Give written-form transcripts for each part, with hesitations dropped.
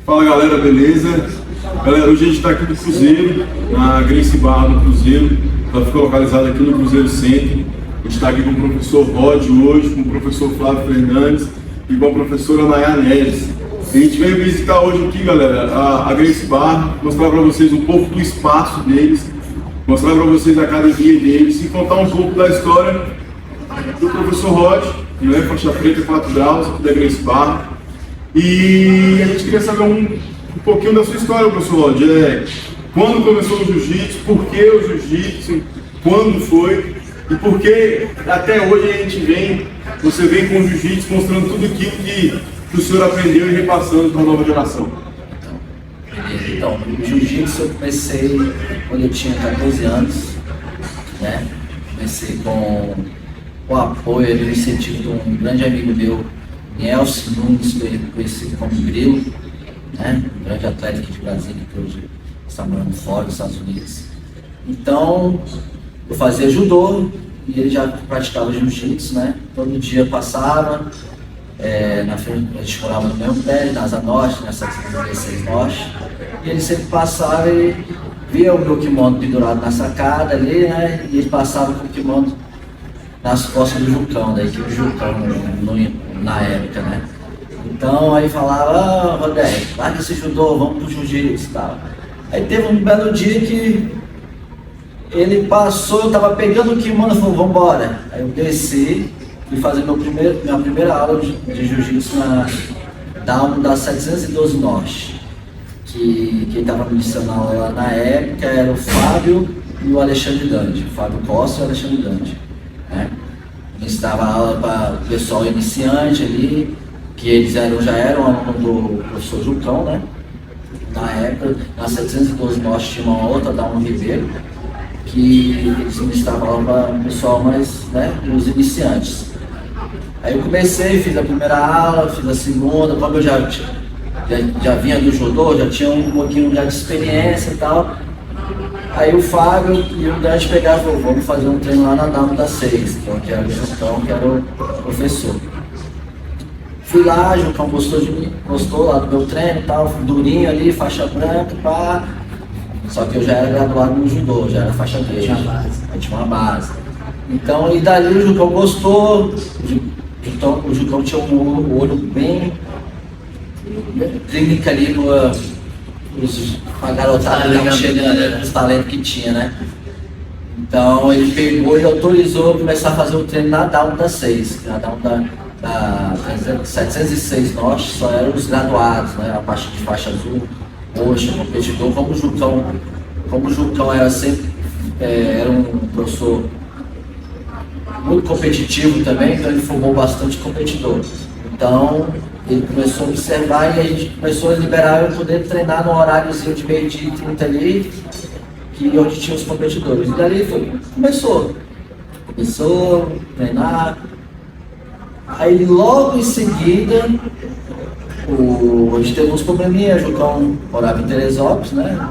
Fala galera, beleza? Galera, hoje a gente está aqui no Cruzeiro, na Gracie Barra do Cruzeiro. Ela fica localizada aqui no Cruzeiro Centro. A gente está aqui com o professor Rod hoje, com o professor Flávio Fernandes e com a professora Nayá Neves. A gente veio visitar hoje aqui, galera, a Gracie Barra, mostrar para vocês um pouco do espaço deles, mostrar para vocês a academia deles e contar um pouco da história do professor Rod, que é faixa preta 4 graus, aqui da Gracie Barra. E a gente queria saber um pouquinho da sua história, professor Rod. Quando começou o jiu-jitsu, por que o jiu-jitsu, quando foi e por que até hoje você vem com o jiu-jitsu mostrando tudo aquilo que o senhor aprendeu e repassando para a nova geração. Então, o jiu-jitsu eu comecei quando eu tinha 14 anos, né? Comecei com o apoio e o incentivo de um grande amigo meu, Nelson Nunes, conhecido como Grilo, né? Um grande atleta aqui de Brasília, que hoje está morando fora dos Estados Unidos. Então, eu fazia judô e ele já praticava jiu-jitsu, né? Todo dia passava, na frente, a gente morava no mesmo prédio, na Asa Norte, na 716 Norte, e ele sempre passava e via o meu kimono pendurado na sacada ali, né? E ele passava com o kimono nas costas do Jucão, da equipe Jucão na época, né? Então aí falava, Rodéio, larga esse judô, vamos pro jiu-jitsu e tal. Aí teve um belo dia que ele passou, eu tava pegando o kimono e falou, vambora. Aí eu desci, fui fazer minha primeira aula de jiu-jitsu na Down da 712 Norte. Que quem estava ministrando lá na época era o Fábio e o Alexandre Dandi, o Fábio Costa e o Alexandre Dandi, né? Ministrava aula para o pessoal iniciante ali, que eles já eram alunos do professor Jucão, né? Na época, na 712 Norte tinha uma outra, Down Ribeiro, que eles ministravam aula para o pessoal mais, né, os iniciantes. Aí eu comecei, fiz a primeira aula, fiz a segunda, como eu já vinha do judô, já tinha um pouquinho de experiência e tal. Aí o Fábio e o Dante pegaram e falaram, vamos fazer um treino lá na Dama da 6, que era o Jucão, que era o professor. Fui lá, o Jucão gostou de mim, gostou lá do meu treino e tal, durinho ali, faixa branca, pá. Só que eu já era graduado no judô, já era faixa verde, aí tinha uma base. Então, e dali o Jucão gostou, o Jucão tinha um olho bem clínica ali pra garotada que chegando, os talentos que tinha, né? Então ele pegou e autorizou começar a fazer o treino na Down da 6, na Down da 706 Norte, só eram os graduados, né? A parte de faixa azul, roxa, competidor, como o Jucão era sempre, era um professor muito competitivo também, então ele formou bastante competidor. Então ele começou a observar e a gente começou a liberar eu poder treinar no horáriozinho de meio-dia e 30 ali, onde tinha os competidores. E dali começou a treinar. Aí logo em seguida, a gente teve uns probleminhas, o Jucão morava em Teresópolis, né?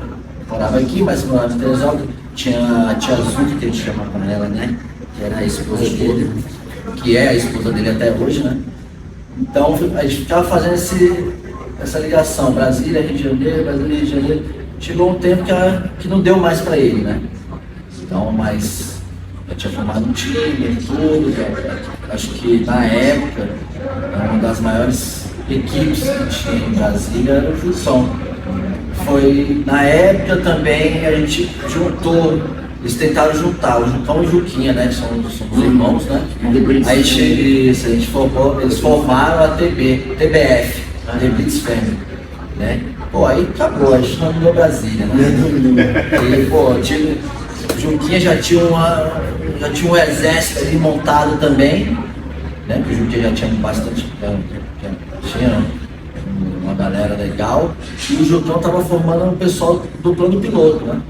Morava aqui, mas morava em Teresópolis. Tinha a tia Zuki, que a gente chamava ela, né? Que era a esposa dele, que é a esposa dele até hoje, né? Então a gente ficava fazendo essa ligação, Brasília, Rio de Janeiro, Brasília, Rio de Janeiro. Chegou um tempo que não deu mais para ele, né? Então, mas eu tinha formado um time, tudo. Acho que na época, uma das maiores equipes que tinha em Brasília era o Jucão. Foi na época também a gente juntou. Eles tentaram juntar o Jucão e o Juquinha, né? Somos irmãos, né? Aí a gente formou, eles formaram a TBF, a The Blitz Family, né? Pô, aí acabou, a gente não mudou Brasília, né? E, pô, o Juquinha já tinha um exército ali montado também, né? Porque o Juquinha já tinha bastante, tinha uma galera legal. E o Jucão estava formando o pessoal do plano piloto, né?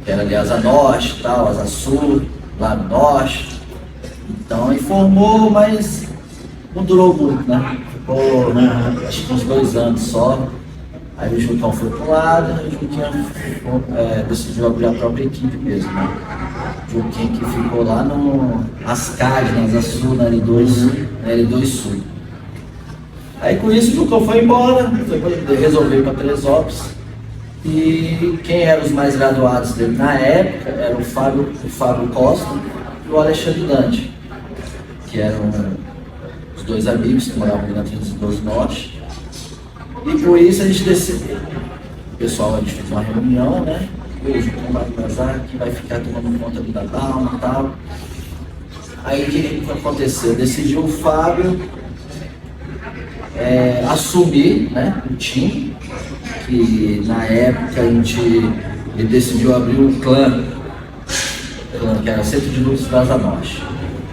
Que era ali Asa Norte e tal, Asa Sul, lá no Norte. Então, ele formou, mas não durou muito, né? Ficou, acho que uns 2 anos só. Aí o Jucão foi para um lado e o Juquinha decidiu abrir a própria equipe mesmo, né? O Juquinha que ficou lá no Ascad, na Asa Sul, na L2 Sul. Aí com isso o Jucão foi embora, resolveu ir para Teresópolis. E quem eram os mais graduados dele na época era o Fábio Costa e o Alexandre Dante, que eram os dois amigos que moravam ali na 312 Norte. E por isso a gente decidiu. O pessoal, a gente fez uma reunião, né? O Jucão vai casar, que vai ficar tomando conta da Dalma e tal. Aí o que aconteceu? Decidiu o Fábio assumir, né, o time, que na época ele decidiu abrir um clã, que era o Centro de Lutas da Asa Norte.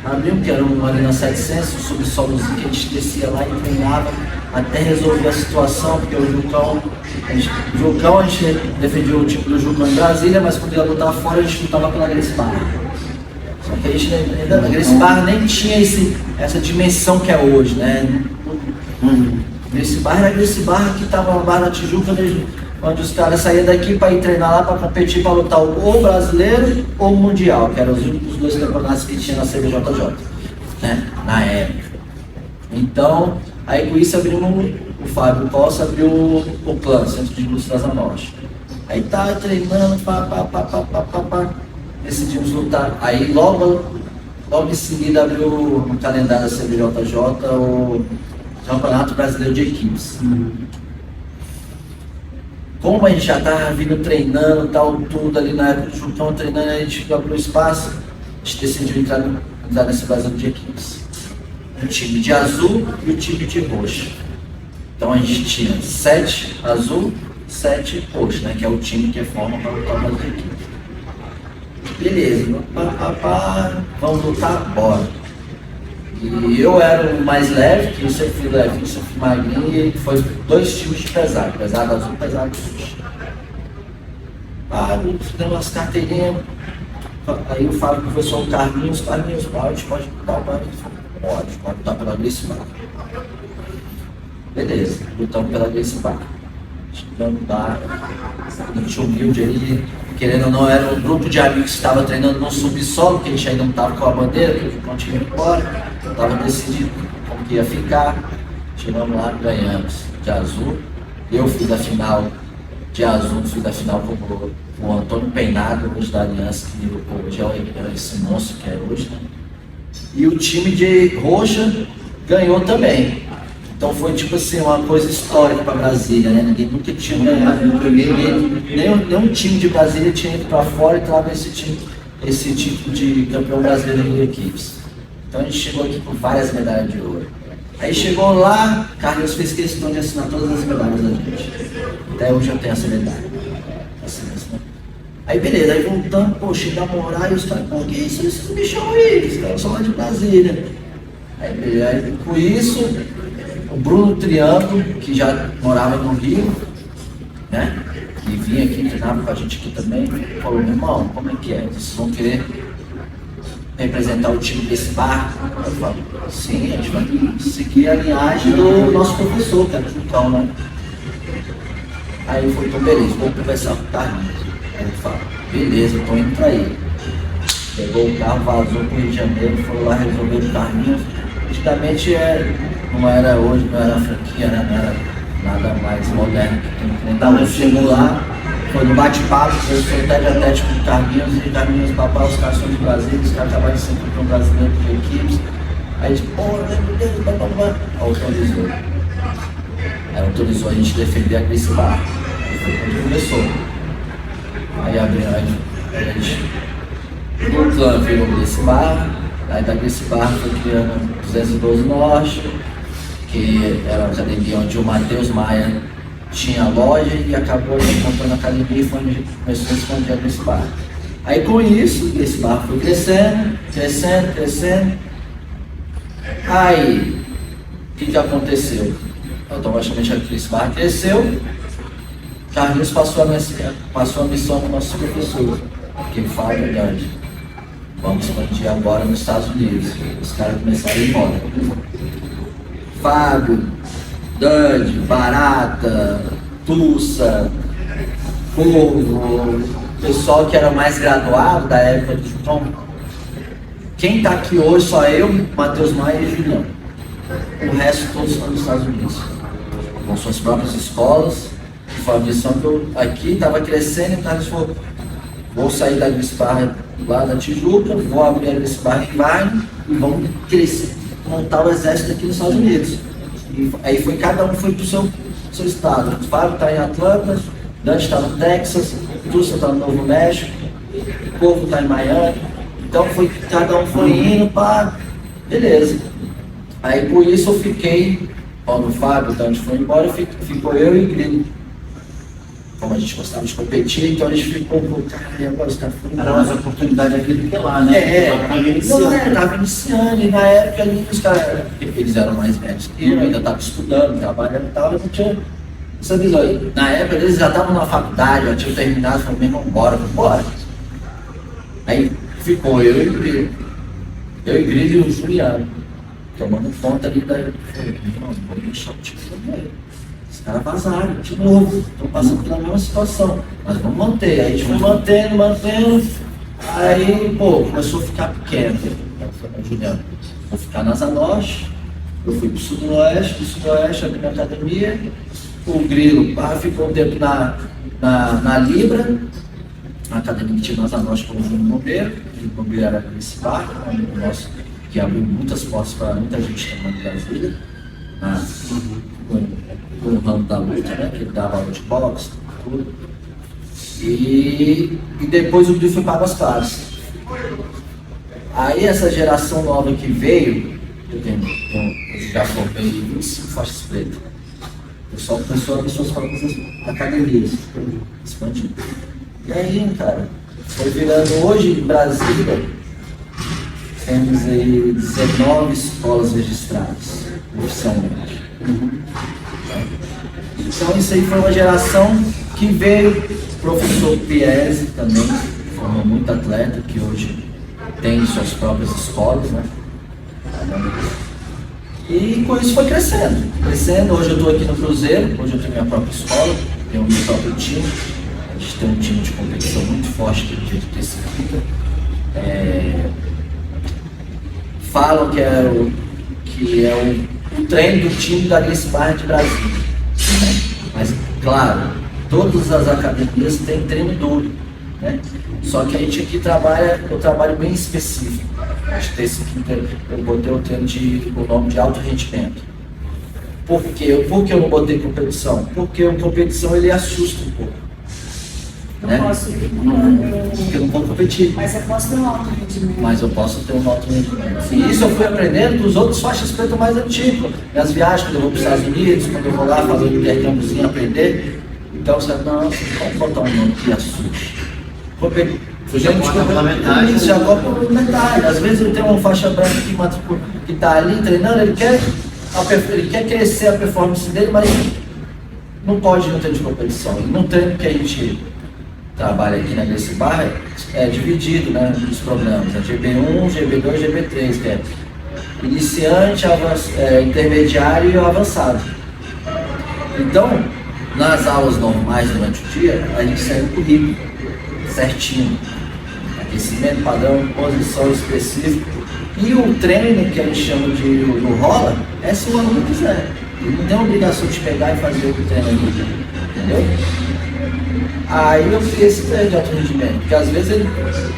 Abriu, que era uma ali na 700, um subsolozinho que a gente descia lá e treinava até resolver a situação, porque o Jucão, a gente defendia o tipo do Jucão em Brasília, mas quando ele ia lutar fora, a gente lutava pela Gracie Barra. Só que a gente ainda, a Gracie Barra nem tinha essa dimensão que é hoje, né? Gracie Barra era a Gracie Barra que estava na Barra da Tijuca, onde os caras saíam daqui para ir treinar lá para competir, para lutar ou brasileiro ou mundial, que eram os únicos dois campeonatos que tinha na CBJJ, né? Na época. Então, aí com isso abrimos, o Fábio Costa abriu o clã, Centro de Lutas da Asa Norte. Aí tá treinando, decidimos lutar. Aí logo em seguida abriu no calendário da CBJJ o Campeonato Brasileiro de Equipes. Como a gente já estava vindo treinando, tal, tudo ali na época do Jucão treinando, a gente abriu espaço, a gente decidiu entrar nesse Brasileiro de Equipes. O time de azul e o time de roxo. Então a gente tinha 7 azul, 7 roxo, né? Que é o time que forma para lutar nas equipes. Beleza, vamos lutar, bora. E eu era o mais leve, que eu sempre fui leve, eu sempre fui magrinho, e foi 2 times de pesado azul, pesado roxo. Deu umas carteirinhas, aí o Fábio conversou com o Carlinhos, a gente pode lutar, pode lutar pela Gracie Barra. Beleza, lutamos pela Gracie Barra. Chegando lá, a gente humilde ali, querendo ou não, era um grupo de amigos que estava treinando no subsolo, que a gente ainda não estava com a bandeira, que o não tinha ido embora, estava decidido como que ia ficar. Chegamos lá, ganhamos de azul. Eu fiz a final de azul, fiz a final com o Antônio Peinado, hoje da Aliança, que hoje é esse monstro que é hoje, né? E o time de roxa ganhou também. Então foi tipo assim, uma coisa histórica para Brasília, né? Ninguém nunca tinha ganhado, nenhum time de Brasília tinha ido para fora e trava esse título de campeão brasileiro de equipes. Então a gente chegou aqui com várias medalhas de ouro. Aí chegou lá, Carlos fez questão de assinar todas as medalhas da gente. Até hoje eu tenho essa medalha. Né? Aí beleza, aí voltando, poxa, da moral, e os caras, pô, que isso, esses bichão aí, os caras são lá de Brasília. Aí com isso, o Bruno Triângulo, que já morava no Rio, né? E vinha aqui, treinava com a gente aqui também, falou, meu irmão, como é que é? Vocês vão querer representar o time desse bar? Eu falo, sim, a gente vai seguir a linhagem do nosso professor, que era o Jucão, né? Aí eu falei, então beleza, vou conversar com o Carlinhos. Aí ele fala, beleza, eu tô indo pra aí. Pegou o carro, vazou pro Rio de Janeiro, foi lá resolver o Carlinhos. Antigamente não era hoje, não era franquia, né? Não era nada mais moderno que tem. Então eu chego lá, foi no bate-papo, eu sou tete a tete com o Carlinhos, e Carlinhos papai, os caras são de Brasília, os caras trabalham sempre com o brasileiro de equipes. Aí eles, pô, meu Deus, blá. Autorizou. Aí autorizou a gente defender a Gracie Barra. Aí foi quando começou. Aí a gente, o clã virou Gracie Barra, aí da Gracie Barra foi criando 212 Norte, que era uma academia onde o Matheus Maia tinha loja e acabou comprando a academia e foi onde começou a expandir a Gracie Barra. Aí com isso, a Gracie Barra foi crescendo. Aí, o que aconteceu? Automaticamente a Gracie Barra cresceu, Carlinhos passou a missão para o nosso professor, que fala a verdade. Vamos expandir agora nos Estados Unidos. Os caras começaram a ir embora. Fábio, Dante, Barata, Tussa, Corvo, pessoal que era mais graduado da época do Jucão. Quem está aqui hoje só eu, Matheus Maia e Julião. o resto todos estão nos Estados Unidos, com suas próprias escolas. Foi a missão que eu aqui estava crescendo, então eles falaram, vou sair da Grace Barra lá da Tijuca, vou abrir a Grace Barra em Varne e vamos crescer, montar o exército aqui nos Estados Unidos. E aí cada um foi para o seu estado. O Fábio está em Atlanta, Dante está no Texas, o Túlio está no Novo México, o Corvo está em Miami. Então cada um foi indo para... Beleza. Aí por isso eu fiquei, quando o Fábio, o Dante foi embora, ficou eu e o Grilo. Como a gente gostava de competir, então a gente ficou, cara, e agora os caras foram... Era mais oportunidade aqui do que lá, né? Estava iniciando, e na época ali os caras, eles eram mais velhos que eu, ainda estavam estudando, trabalhando e tal, eu não tinha essa visão. Na época eles já estavam na faculdade, já tinham terminado, falaram, meu irmão, bora. Aí ficou eu e o Grilo. Eu e o Grilo e o Juliano, tomando conta ali da... Não, vou deixar o time também. Os caras vazaram, de novo, estão passando pela mesma situação, mas vamos manter. Aí a gente foi mantendo, aí, começou a ficar pequeno. Eu falei, Juliano, vou ficar na Asa Norte, eu fui pro Sudoeste, abri minha academia, o Grilo ficou um tempo na Libra, a academia que tinha na Asa Norte com o Júnior Bombeiro, o Bombeiro era esse barco, um amigo nosso que abriu muitas portas para muita gente também no Brasil. Com o ramo da luta, né? Que ele dava aula de boxe, tudo. E depois o Grilo foi para Águas Claras. Aí essa geração nova que veio, eu já formei 25 faixas pretas. O pessoal começou a abrir suas próprias academias, expandindo. E aí, cara, foi virando hoje em Brasília, temos aí 19 escolas registradas, oficialmente. Então isso aí foi uma geração que veio, o professor Piese também, formou muito atleta, que hoje tem suas próprias escolas, né? E com isso foi crescendo. Hoje eu estou aqui no Cruzeiro, hoje eu tenho minha própria escola, tenho o meu próprio time. A gente tem um time de competição muito forte que a gente classifica. Falam que é o treino do time da Grace Barra de Brasília. Mas, claro, todas as academias têm treino duro, né? Só que a gente aqui trabalha um trabalho bem específico. A gente tem esse aqui, eu botei o treino o nome de alto rendimento. Por quê? Por que eu não botei competição? Porque a competição ele assusta um pouco. Né? Porque eu não vou competir. Mas você pode ter um alto rendimento. Mas eu posso ter um alto rendimento. E isso eu fui aprendendo dos outros faixas pretas mais antigos. Minhas viagens, quando eu vou para os Estados Unidos, quando eu vou lá fazer um intercâmbiozinho, aprender. Então você não botar um nome que assuste. Isso já coloca complementar. Às vezes eu tenho uma faixa branca que está ali treinando, ele quer crescer a performance dele, mas não pode não ter de competição. E no treino que a gente trabalha aqui na Grace Barra é dividido, né, os programas, é GB1, GB2, GB3, que é iniciante, intermediário e avançado. Então, nas aulas normais durante o dia, a gente segue o currículo certinho, aquecimento padrão, posição específica, e o treino que a gente chama de do rola é se o aluno quiser. Ele não tem a obrigação de pegar e fazer o treino ali, entendeu? Aí eu fiz esse treino de alto rendimento, porque às vezes ele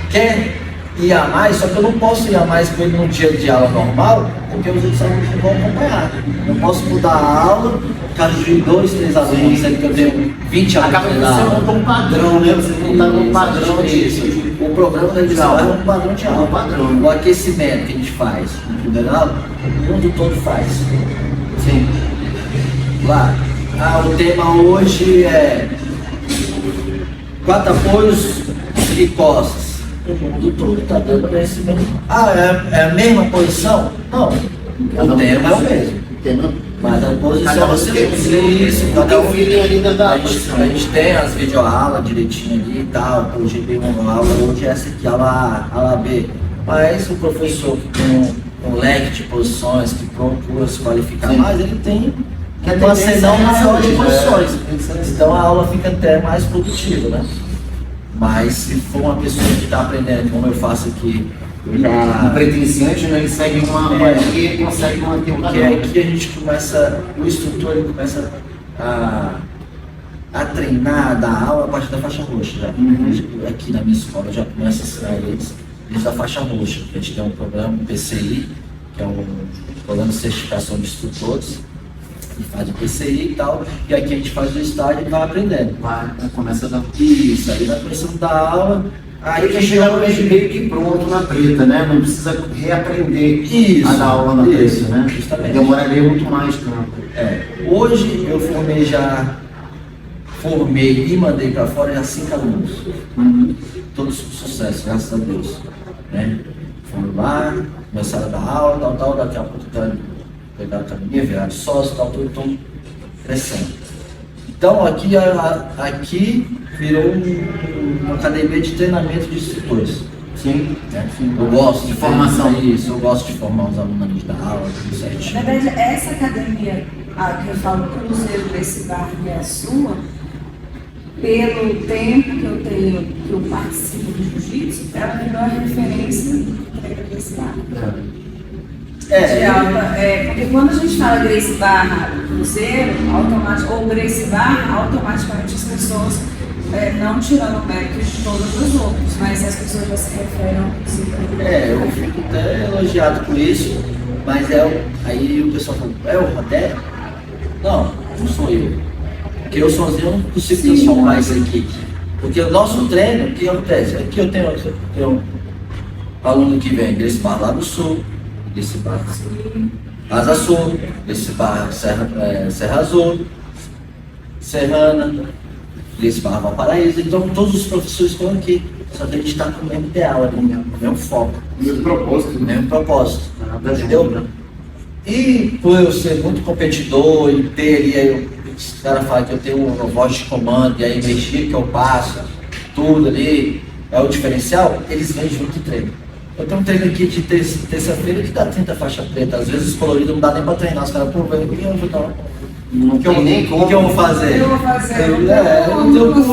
quer ir a mais, só que eu não posso ir a mais com ele num dia de aula normal, porque os outros alunos não vão acompanhar. Não posso mudar a aula, caso de 2, 3 alunos, sendo que eu tenho 20 alunos. Acaba que você monta um padrão, né? Você monta um padrão disso. O programa da edição é um padrão de aula. Padrão. O aquecimento que a gente faz no primeiro aula, o mundo todo faz. Sim. Lá, o tema hoje é 4 apoios e costas. O mundo todo está dando esse mesmo. É a mesma posição? Não. O tema é o mesmo. Mas a posição você isso, cada um ainda dá. A gente tem as videoaulas direitinho ali e tal, o GB1 aula, hoje essa aqui aula A, aula B. Mas o professor que tem um leque de posições, que procura se qualificar mais, ele tem um arsenal maior de posições. Então a aula fica até mais produtiva, né? Mas se for uma pessoa que está aprendendo, como eu faço aqui, O pretenciante, né, ele segue uma linha e consegue manter o Porque padrão. aqui a gente começa, o instrutor ele começa a treinar, a dar aula a partir da faixa roxa. Já. Aqui na minha escola já começa a ensinar eles da faixa roxa. A gente tem um programa, um PCI, que é um programa de certificação de instrutores, que faz o PCI e tal, e aqui a gente faz o estágio e vai aprendendo. Começa a dar. Isso, aí vai começando a dar aula, Aí que chega meio que pronto na preta, né? Não precisa reaprender a dar aula na preta, né? Justamente. Demoraria muito mais tempo. Hoje eu formei e mandei para fora já 5 alunos. Todos com sucesso, graças a Deus. Né? Foram lá, começaram a dar aula, tal, daqui a pouco pegaram a academia, viraram sócio, tal, tudo, estão crescendo. Então aqui virou uma academia de treinamento de instrutores. Sim. Eu gosto de formação. Isso, eu gosto de formar os alunos antes da aula, tudo certinho. Na verdade, essa academia, que eu falo Cruzeiro desse bairro é a sua, pelo tempo que eu tenho, que eu participo do jiu-jitsu, ela virou a referência desse bairro. De alta, porque quando a gente fala Gracie Barra Cruzeiro, ou Gracie Barra, automaticamente as pessoas, não tirando o mérito de todos os outros, mas as pessoas já se referem ao Cruzeiro. Eu fico até elogiado por isso, mas aí o pessoal fala, é o Rodé? Não sou eu. Porque eu sozinho não consigo transformar isso aqui. Porque o nosso treino, o que acontece? Aqui eu tenho um aluno que vem desse bar lá do sul, desse bar Asa Sul, desse bar Serra Azul, Serrana, desse bar Valparaíso. Então todos os professores estão aqui. Só que a gente está com o mesmo ideal ali, o mesmo foco. O mesmo propósito. O mesmo propósito. Entendeu? E por eu ser muito competidor e ter ali, os caras falam que eu tenho uma voz de comando e a energia que eu passo, tudo ali, é o diferencial, eles vêm junto e treinam. Eu tenho um treino aqui de terça-feira que dá 30 faixas pretas, às vezes colorido não dá nem pra treinar, os caras, pô, velho, o que eu vou fazer? Eu vou fazer.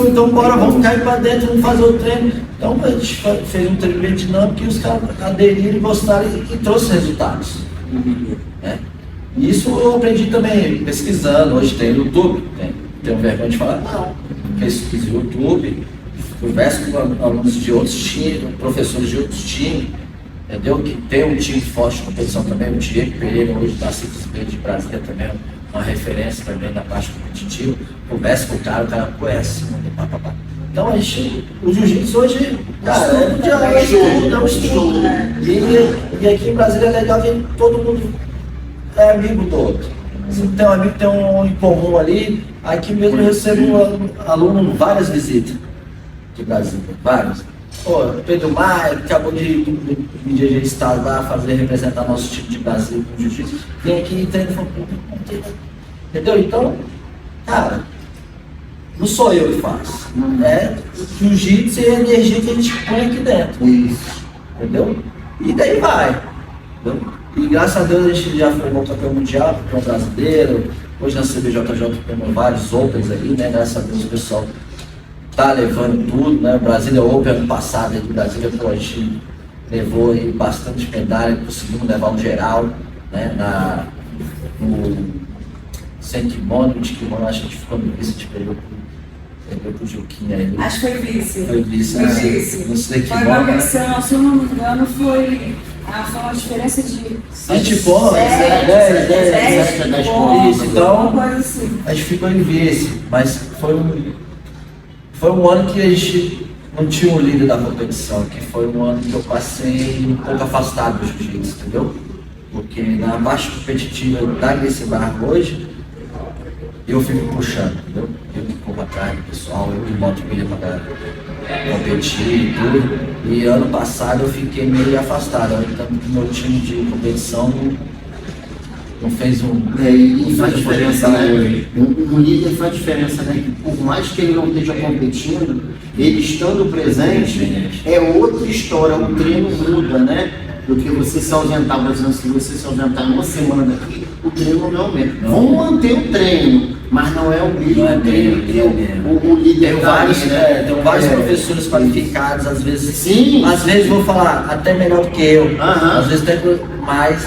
Então bora, vamos cair pra dentro, vamos fazer o treino. Então a gente fez um treino bem dinâmico e os caras aderiram e gostaram e trouxe resultados. E isso eu aprendi também pesquisando, hoje tem YouTube, tenho vergonha de falar, não, pesquiso YouTube, converso com alunos de outros times, professores de outros times, entendeu? Que tem um time forte de competição também, o Diego Pereira hoje da CITES de Brasília também, uma referência também da parte competitiva, converso com o cara conhece, papapá. Então a gente, o jiu-jitsu hoje, cara, é um estudo. E aqui em Brasília é legal que todo mundo é amigo do outro. Se tem um amigo que tem um em comum ali, aqui mesmo eu recebo aluno várias visitas de Brasília, várias. Pô, Pedro Maia, acabou de estar lá, representar nosso time de Brasília com jiu-jitsu, vem aqui e treina, entendeu? Então, cara, não sou eu que faço, é jiu-jitsu e a energia que a gente põe aqui dentro, entendeu? E daí vai, entendeu? E graças a Deus a gente já formou campeão mundial, campeão brasileiro, hoje na CBJJ temos vários Opens ali, né? Graças a Deus o pessoal tá levando tudo, né? Brasília Open ano passado, aí do Brasília, pô, a gente levou aí bastante medalha, conseguimos levar um geral, né? No sem kimono, de kimono, acho que a gente ficou no vice, a gente perdeu pro Juquinha aí. Acho que foi vice. Foi vice, né? No sem Foi kimono. se eu não me engano, foi uma diferença de 20 pontos, 10 pontos. Então, uma coisa assim. a gente ficou em vice, mas foi um ano que a gente não tinha um líder da competição, que foi um ano que eu passei um pouco afastado do jiu-jitsu, entendeu? Porque na parte competitiva da Gracie Barra hoje, eu fico puxando, entendeu? Eu que corro atrás do pessoal, eu que boto pilha pra competir e tudo. E ano passado eu fiquei meio afastado, então meu time de competição não fez um... E faz diferença, né? Um líder faz diferença, né? Que por mais que ele não esteja competindo, ele estando presente, é outra história, o treino muda, né? Do que você se ausentar, por exemplo, se você se ausentar uma semana daqui, o treino não aumenta. Vamos manter o treino, mas não é o mesmo Não é treino mesmo, que não é mesmo. o líder Tem dá vários, ali, né? tem vários professores qualificados, às vezes. Sim. Às vezes vou falar até melhor do que eu. Aham. Às vezes tem mais.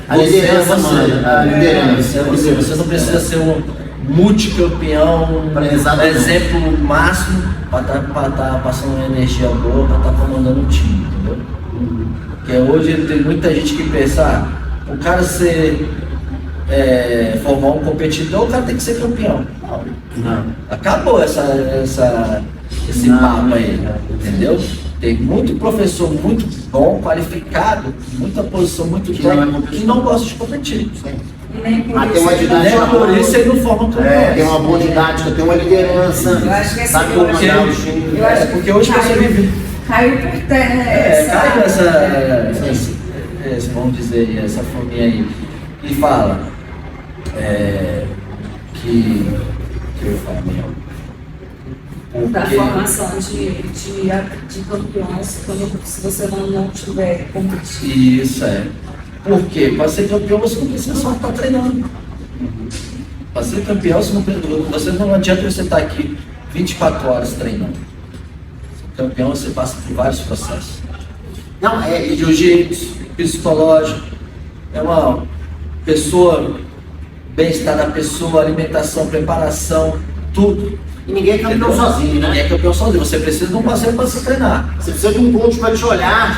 A liderança, mano, a liderança. Você não precisa ser um multicampeão, Exatamente. exemplo máximo, para estar passando uma energia boa, para estar comandando um time, entendeu? Porque hoje tem muita gente que pensa, o cara formar um competidor, o cara tem que ser campeão. Não. Acabou esse Não. papo aí, entendeu? Tem muito professor muito bom, qualificado, muita posição muito Que não é técnica, que competidor. não gosta de competir. E nem por Mas isso tem uma ele didática não Nem por boa. isso ele não forma um campeão. Tem uma boa didática, tem uma liderança, Eu acho que esse sabe eu acho comandar que- o time. Eu acho que porque hoje você vive. caiu por terra Cai essa. vamos dizer, essa fominha aí. E fala que eu ia falar melhor. Da Porque- formação de campeões, se você não tiver competido. Isso é. Por quê? Para ser campeão você não precisa só estar treinando. Para ser campeão você não adianta você estar aqui 24 horas treinando. Ser campeão você passa por vários processos. Não, Jiu-jitsu, psicológico, é uma pessoa, bem-estar da pessoa, alimentação, preparação, tudo. e ninguém é campeão sozinho, Ninguém né? é campeão sozinho, você precisa de um parceiro para se treinar. Você precisa de um coach para te olhar,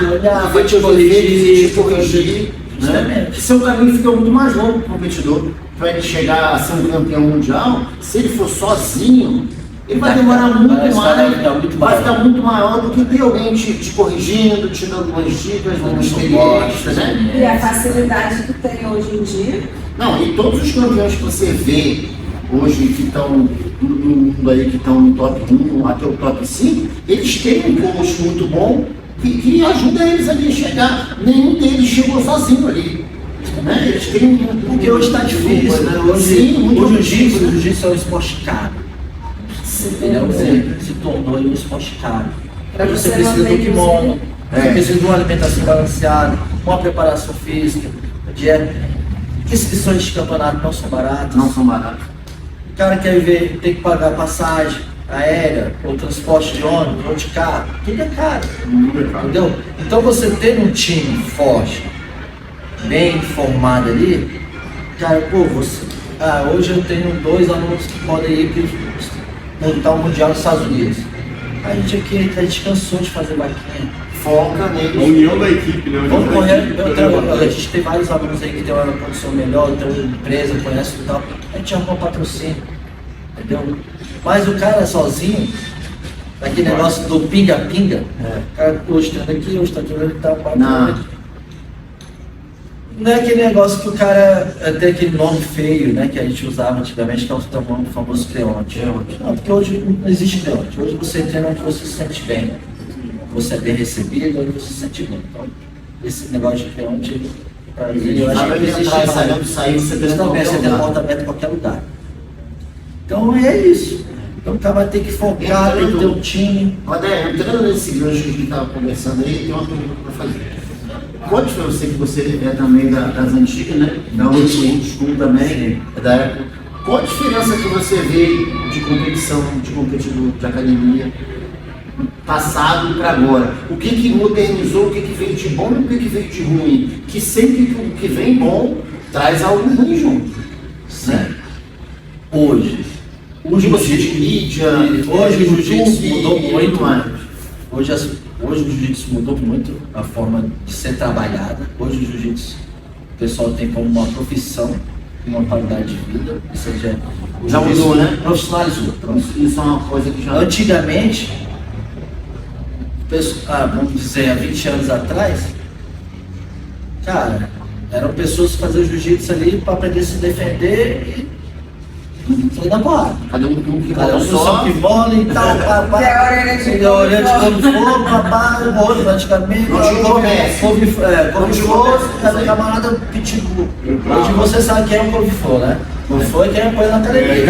Vai te corrigir, te corrigir. Justamente. Né? Seu caminho fica muito mais longo para o competidor. Para ele chegar a ser um campeão mundial, se ele for sozinho, ele vai demorar muito Vai mais, ficar muito vai maior. ficar muito maior do que ter alguém te corrigindo, te dando algumas dicas, alguma experiência, né? E a facilidade que tem hoje em dia. Não, e todos os campeões que você vê hoje que estão no mundo aí, que estão no top 1 até o top 5, eles têm um coach muito bom que ajuda eles ali a chegar. Nenhum deles chegou sozinho ali. Né? Eles têm Porque hoje está difícil, né? Hoje, Sim, muito o difícil, jiu-jitsu é um esporte caro. Entendeu? Se tornou um esporte caro. Pra Hoje você você precisa manter do kimono, você É. precisa de uma alimentação balanceada, uma preparação física, dieta. Inscrições de campeonato não são baratas. Não são baratos. O cara quer ver, tem que pagar passagem aérea, ou transporte de ônibus, ou de carro, tudo é caro. Entendeu? Então você tendo um time forte, bem formado ali, cara, pô, hoje eu tenho 2 alunos que podem ir montar um mundial nos Estados Unidos. A gente aqui, a gente cansou de fazer vaquinha. Foca A neles. união da equipe, né? A união Vamos da correr, equipe. a gente tem vários alunos aí que tem uma condição melhor, tem uma empresa, conhece e tal, a gente arruma patrocínio, entendeu? Mas o cara sozinho, aquele negócio do pinga-pinga, o cara hoje tá aqui, hoje tá aqui, hoje tá Não. Não é aquele negócio que o cara tem aquele nome feio, né, que a gente usava antigamente, que é o famoso creonte. Não, porque hoje não existe creonte. Hoje você treina onde você se sente bem. Você é bem recebido, onde você se sente bem. Então, esse negócio de creonte, pra mim, eu acho que não existe Entrar e sair, mais. sair, você tem Você não qualquer pensa em ter lugar. porta aberta em qualquer lugar. Então é isso. Então o cara vai ter que focar, tem que ter um time. André, entrando nesse gancho que a gente estava conversando aí, tem uma pergunta para fazer. Pode ser você que você é também das antigas, né? Da old school também, é da época. Qual a diferença que você vê de competição, de competidor, de academia, passado para agora? O que modernizou, o que veio de bom e o que veio de ruim? Que sempre que o que vem bom traz algo ruim junto. Né? Hoje o Tipo assim, jiu-jitsu, de mídia, hoje o jiu-jitsu YouTube, mudou muito. mais. Hoje o jiu-jitsu mudou muito a forma de ser trabalhada. Hoje o jiu-jitsu o pessoal tem como uma profissão e uma qualidade de vida. Ou seja, o Já jiu-jitsu mudou, né? Profissionalizou. Isso é uma coisa que já. Antigamente, vamos dizer, há 20 anos atrás, cara, eram pessoas que faziam jiu-jitsu ali para aprender a se defender e sair na porrada. Cada um que Cada um só. só que bola e tal, papá. Que a orelha de Ele olhando de como fogo, papá, o outro praticamente. Não tinha comércio. Couve-flor, cada camarada pitbull. Hoje você sabe quem é o couve-flor, né? Couve-flor é quem apoia na academia.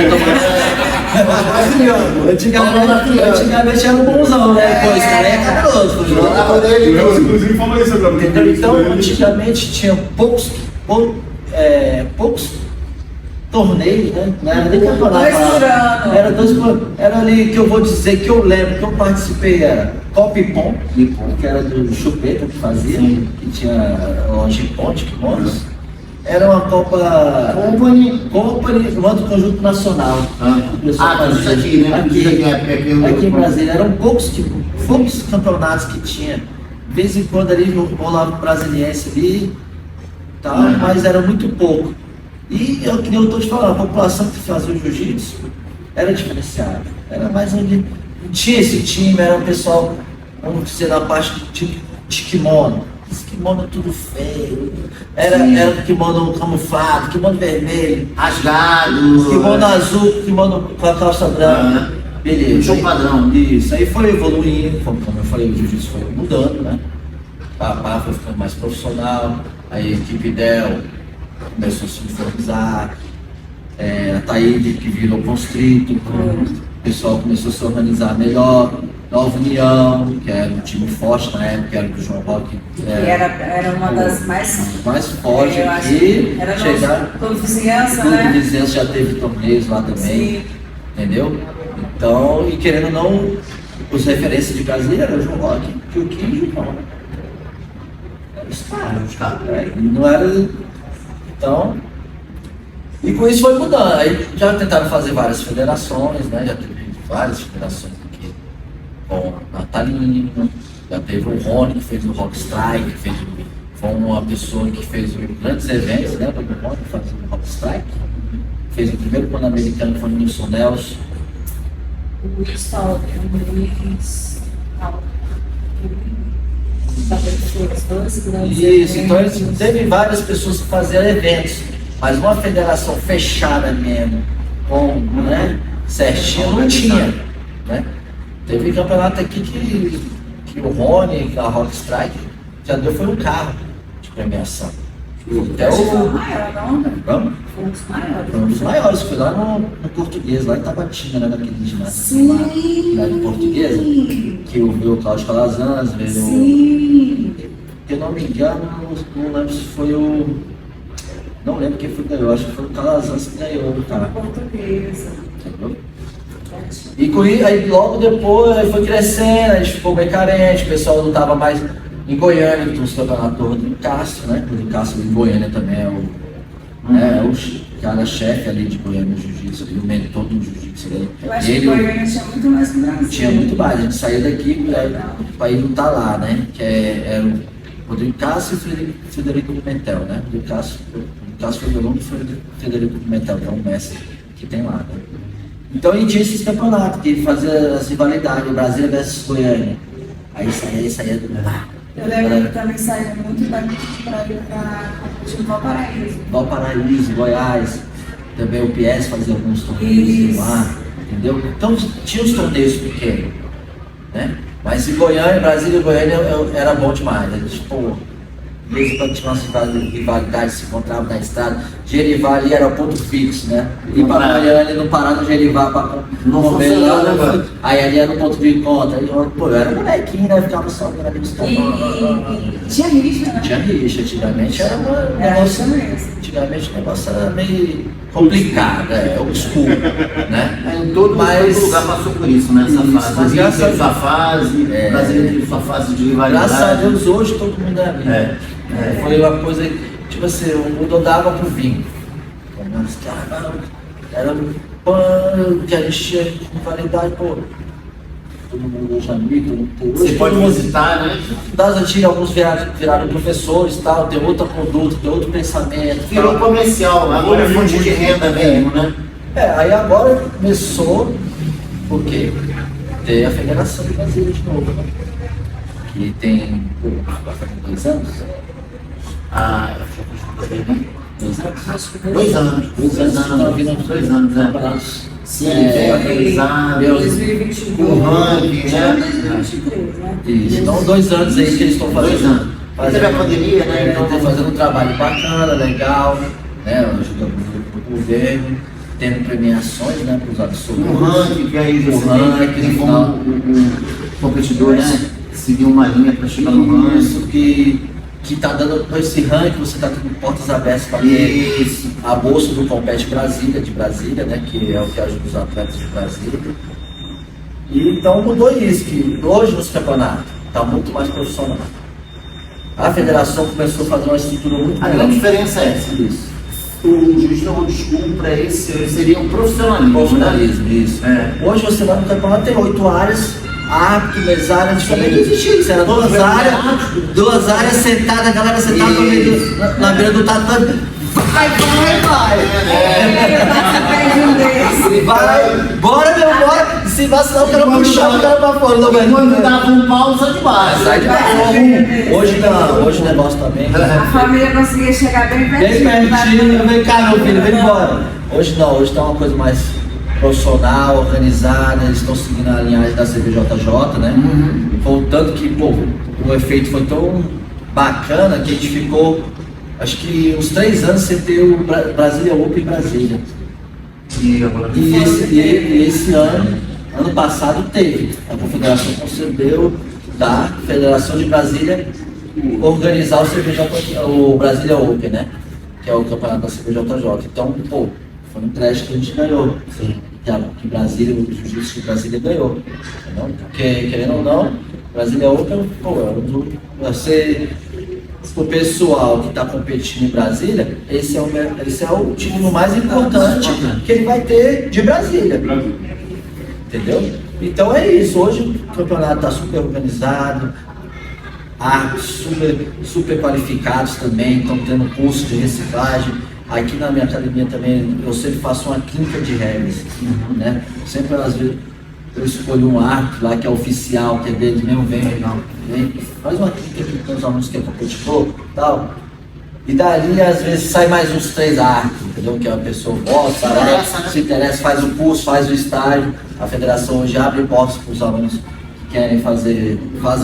Antigamente era um bonzão, né? Pô, esse cara aí é cabuloso. O Léo, inclusive, fala isso agora. Entendeu? Então, antigamente tinha poucos torneios, né? Não era nem campeonato. 2 por ano. Era 2 por ano. Era ali que eu vou dizer que eu lembro, que eu participei, era Copa Ipom, que era do Chupeta que fazia, que tinha longe ponte, kimonos. Era uma Copa Company, um outro conjunto nacional. Isso aqui, né? Aqui em Brasília, eram poucos campeonatos que tinha. De vez em quando ali rolava o brasiliense ali, tal, mas era muito pouco. E eu, que nem eu estou te falando, a população que fazia o jiu-jitsu era diferenciada. Era mais onde não tinha esse time, era um pessoal, vamos dizer, na parte de kimono. Esse kimono tudo feio. Era kimono camuflado, kimono vermelho, rasgado, kimono azul, kimono com a calça branca. Beleza. Show padrão. Isso, aí foi evoluindo, como eu falei, o jiu-jitsu foi mudando, né? A foi ficando mais profissional, a equipe dela começou a se uniformizar, a Taíde que virou constrito, o pessoal começou a se organizar melhor, Nova União, que era um time forte na época, que era do João Roque. Era uma das mais fortes aqui. Era chegar, todo vizinhança, todo né? vizinhança já teve torneios lá também, Sim. entendeu? Então, e querendo ou não, os referências de Brasília eram o João Roque, o Kim e o João. Os caras. Não era. Então, e com isso foi mudando. Aí já tentaram fazer várias federações, né? Já teve várias federações aqui com o Natalino, já teve o Rony que fez o Rock Strike, foi uma pessoa que fez grandes eventos, né? O Rony fazia o Rock Strike, fez o primeiro Pan-Americano que foi no Nilson Nelson. O Gustavo, o Luiz, Isso, então teve várias pessoas que faziam eventos, mas uma federação fechada mesmo, com, né, certinho, não tinha, né? Teve campeonato aqui que o Rony, a Rock Strike, já deu foi um carro de premiação. Até Foi o o... maior da onda? Vamos? Foi um dos maiores. Foi um dos maiores, foi lá no Português, lá em Tabatinga, né, naquele ginásio Sim. lá de Portuguesa, que veio o Cláudio Calazans, veio Sim. se eu não me engano, não lembro se foi o... Não lembro quem foi que ganhou, acho que foi o Calazans que ganhou, cara. Portuguesa. Entendeu? E com isso, aí logo depois foi crescendo, a gente ficou bem carente, o pessoal não estava mais em Goiânia, que tinha os campeonatos do Rodrigo Castro, né? O Rodrigo Castro em Goiânia também é o cara-chefe ali de Goiânia no jiu-jitsu, o mentor do jiu-jitsu ali. Eu acho que Goiânia tinha muito mais que o Brasil. Tinha muito mais, a gente saía daqui, o país não tá lá, né? Que era o Rodrigo Castro e o Federico Pimentel, né? O Rodrigo Castro foi o aluno do Federico Pimentel, que é um mestre que tem lá, né? Então a gente tinha esses campeonatos, que fazia as rivalidades, Brasília versus Goiânia. Aí saía do mar. Eu lembro que também saía muito daqui para ir para competir em Valparaíso. Valparaíso, Goiás, também o PS fazia alguns torneios lá, entendeu? Então tinha os torneios pequenos, né? Mas em Goiânia, Brasília e Goiânia era bom demais, né? Tipo, mesmo quando tinha umas rivalidades, se encontravam na estrada, Gerivá ali era o ponto fixo, né? E para Goiânia não parar no Gerivá para não comer lá, né? Aí ali era o ponto de encontro. Aí, pô, eu era molequinho, né? Ficava só vendo ali os caras. E tinha rixa, né? Tinha rixa, antigamente era um negócio. Antigamente o negócio era meio complicado, obscuro, né? Em todo lugar passou por isso, né? Essa fase. Mas graças a Deus, sua fase, Brasília teve sua fase de rivalidade. Graças a Deus, hoje todo mundo é amigo. Foi uma coisa, tipo assim, o mundo dava pro vinho. Os caras, era um pano que a gente tinha rivalidade, pô. Todo mundo hoje é amigo, você pode visitar, né? Das antigas, alguns viraram professores e tal, tem outra conduta, tem outro pensamento. Virou comercial, agora é fonte de renda mesmo, né? Aí agora começou, porque tem a Federação de Brasília de novo, né? Que tem, vai fazer 2 anos? 2 anos, né? Sim, veio atualizado, 2022. o ranking, né? 2023, né? Isso, então 2 anos aí que eles estão fazendo. 2 anos. Teve a pandemia, né? Então estão fazendo um trabalho bacana, legal, né? Ajudando o governo, tendo premiações, né? Para os absolutos. O ranking, que aí o ranking, o competidor, né? Seguir uma linha para chegar no ranking. Isso, que que está dando esse ranking, você está tendo portas abertas para ter a bolsa do Compete Brasília, de Brasília, né, que é o que ajuda os atletas de Brasília. E então mudou isso, que hoje nos campeonatos está muito mais profissional. A federação começou a fazer uma estrutura muito A melhor. grande diferença é essa. Isso. O juiz não desculpa para esse seria um profissionalismo. Profissionalismo, isso. É. Hoje você vai no campeonato, tem 8 áreas, árbitro, mesário, antigamente não existia isso, era duas áreas sentadas, a galera sentada no meio na beira do tatame. Vai! Vai! Bora, meu, bora! Se vacilar, o cara puxar o cara pra fora. Não, Quando dava um pau, sai de baixo. Sai de baixo. Hoje não, hoje o negócio também. A família conseguia chegar bem Bem pertinho. pertinho, vem cá, meu filho, vem embora. Hoje não, hoje tá uma coisa mais profissional, organizada, eles estão seguindo a linhagem da CBJJ, né? Tanto que, pô, o efeito foi tão bacana que a gente ficou, acho que uns 3 anos sem ter o Brasília Open em Brasília. E esse ano passado teve. A Confederação concedeu da Federação de Brasília organizar o Brasília Open, né? Que é o campeonato da CBJJ. Então, pô, foi um crédito que a gente ganhou. Que Brasília, o Jiu-Jitsu de Brasília ganhou. Entendeu? Porque, querendo ou não, Brasília Open, pô, o pessoal que está competindo em Brasília, esse é o título mais importante que ele vai ter de Brasília. Entendeu? Então é isso. Hoje o campeonato está super organizado, árbitros super qualificados também, estão tendo curso de reciclagem. Aqui na minha academia também eu sempre faço uma clínica de regras, né? Sempre às vezes eu escolho um árbitro lá que é oficial, que é deles mesmo, vem, faz uma clínica com os alunos que é competidor e tal. E dali às vezes sai mais uns 3 árbitros, entendeu? Que a pessoa gosta, se interessa, faz o curso, faz o estágio. A federação hoje abre portas para os alunos que querem fazem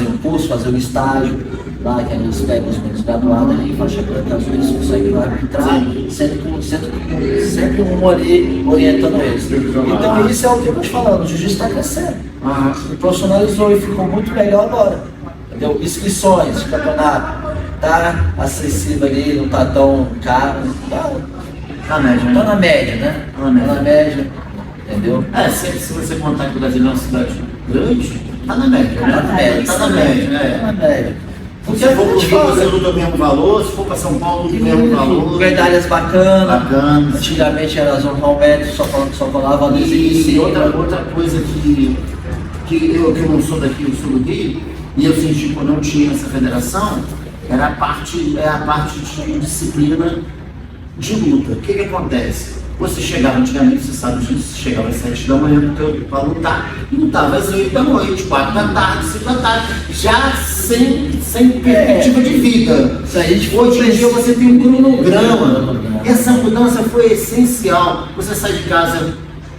o curso, fazer o estágio, lá que eles pegam os menos graduados ali, faixa preta, às vezes conseguem lá arbitrar, sempre um ali orientando eles. Então isso é o que eu estou te falando, o jiu-jitsu está crescendo. Se profissionalizou e ficou muito melhor agora. Entendeu? Inscrições de campeonato, tá acessível ali, não tá tão caro, tá na média, né? Tá na média, entendeu? Se você contar que o Brasil é uma cidade grande, tá na média, né? Tá na média. Tá na média. Porque Se for pro Rio, você luta o mesmo valor, se for para São Paulo, luta o mesmo valor. Medalhas bacanas. Bacanas. Antigamente era zona ao metro, só colava luz E outra coisa que eu não sou daqui, eu sou do Rio, e eu senti que eu não tinha essa federação, era a parte de disciplina de luta. O que acontece? Você chegava antigamente, você sabe disso, você chegava às 7 da manhã para lutar, e lutava às 8 da noite, 4 da tarde, 5 da tarde, já sem perspectiva de vida. Hoje em dia você tem um cronograma. Essa mudança foi essencial. Você sai de casa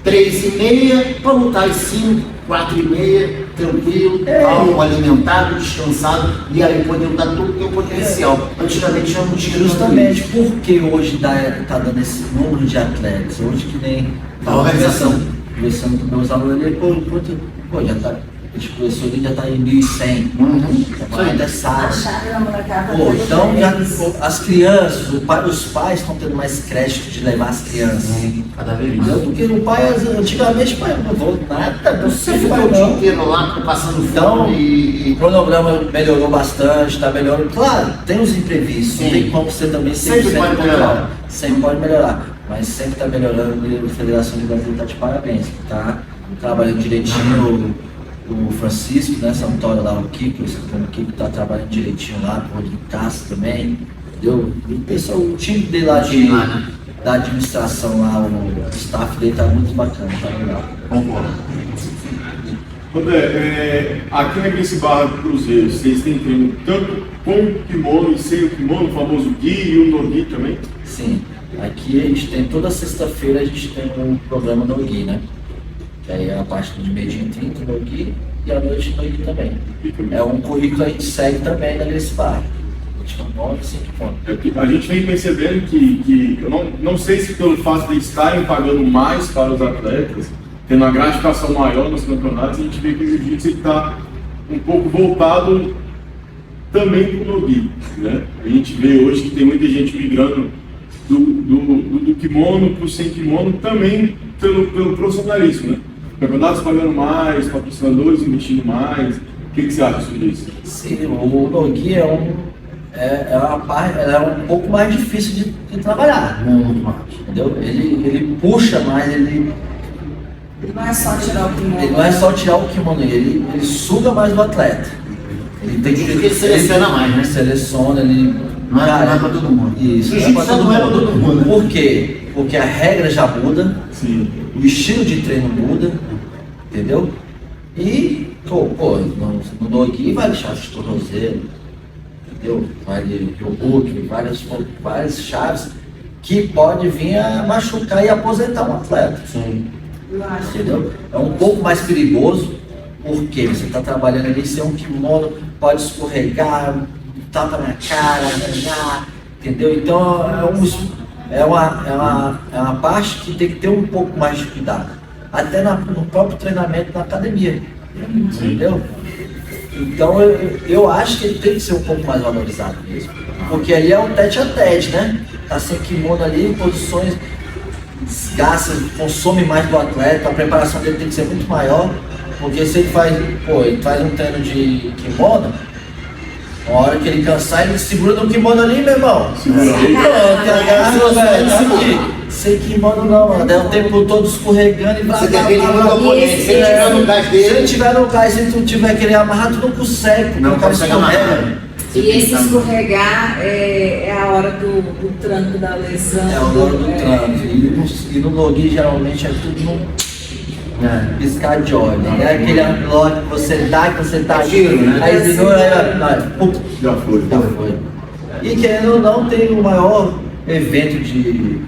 3h30 para lutar às 5, 4h30, tranquilo, calmo, alimentado, descansado, e aí poder dar todo o teu potencial. Antigamente já não tinha. Justamente porque hoje está dando esse número de atletas, hoje que nem a organização. Conversando com meus alunos, pô, já tá. A gente começou ali, já está em 1.100. Até sala. Pô, então as crianças, os pais estão tendo mais crédito de levar as crianças. Cada vez mais. Porque o pai, antigamente, pai, não vou nada, não sei Você vai ficou o dia não. inteiro lá, passando Então, fome o cronograma melhorou bastante, está melhorando. Claro, tem os imprevistos, não tem como você também Sempre pode melhorar. Sempre pode melhorar, mas sempre está melhorando e a Federação de Brasília está de parabéns. Está trabalhando direitinho. O Francisco, né, Santório lá, o Kiko está trabalhando direitinho lá, o Rodrigo Castro também, entendeu? O time dele lá da administração lá, o staff dele tá muito bacana, tá legal. Concordo. André, aqui na Gracie Barra do Cruzeiro, vocês têm treino tanto com kimono e sem o kimono, o famoso gi e o no-gi também? Sim, aqui a gente tem, toda sexta-feira a gente tem um programa no-gi, né? Que aí é a parte de meio-dia e 30 no Gui e à noite no Gui também. É um currículo que a gente segue também na Gracie Barra. A gente não pode, sim, A gente vem percebendo que eu não sei se pelo fato de estarem pagando mais para os atletas, tendo uma gratificação maior nos campeonatos, a gente vê que o jiu-jitsu está um pouco voltado também para o Nogi, né? A gente vê hoje que tem muita gente migrando do kimono para o sem kimono também pelo profissionalismo, né? Campeonatos pagando mais, patrocinadores investindo mais. O que você acha sobre isso? Sim, o Nogi é um pouco mais difícil de trabalhar. Muito mais. Entendeu? Ele puxa mais, ele Não é só tirar o kimono. não é só tirar o kimono, ele suga mais do atleta. Ele tem Porque ele seleciona mais, né? Seleciona, ele. Não é pra todo mundo. Isso, Jiu-jitsu não é pra todo mundo, né? Por quê? Porque a regra já muda, Sim. o estilo de treino muda, entendeu? E, no Nogi vai deixar de tornozelo, entendeu? Vai de Ryubuki, várias chaves que pode vir a machucar e aposentar um atleta. Sim. Eu acho. Entendeu? É um pouco mais perigoso, porque você está trabalhando ali sem um kimono, pode escorregar, tapa na cara, arranhar, entendeu? Então é uma parte que tem que ter um pouco mais de cuidado, até no próprio treinamento na academia, entendeu? Então eu acho que ele tem que ser um pouco mais valorizado mesmo, porque ali é um tete a tete, né? Tá sem kimono ali, posições, desgasta, consome mais do atleta, a preparação dele tem que ser muito maior, porque se ele faz um treino de kimono, uma hora que ele cansar, ele segura no kimono ali, meu irmão. Segura ali. Pronto, agarra, velho, aqui. Sem kimono não, mano. É o tempo todo escorregando e vai. Você depende muito do oponente. Se ele tiver no gás Se dele. ele tiver no gás, se tu tiver querer amarrar, tu não consegue, porque Não o cara consegue escorrega. amarrar. E esse escorregar é a hora do tranco da lesão. É o hora do tranco. E no Nogi geralmente é tudo no piscar de olho. É aquele unlock que você dá, que você tá Tiro, né? aí virou, aí Já foi. já foi. E querendo ou não, tem o maior evento de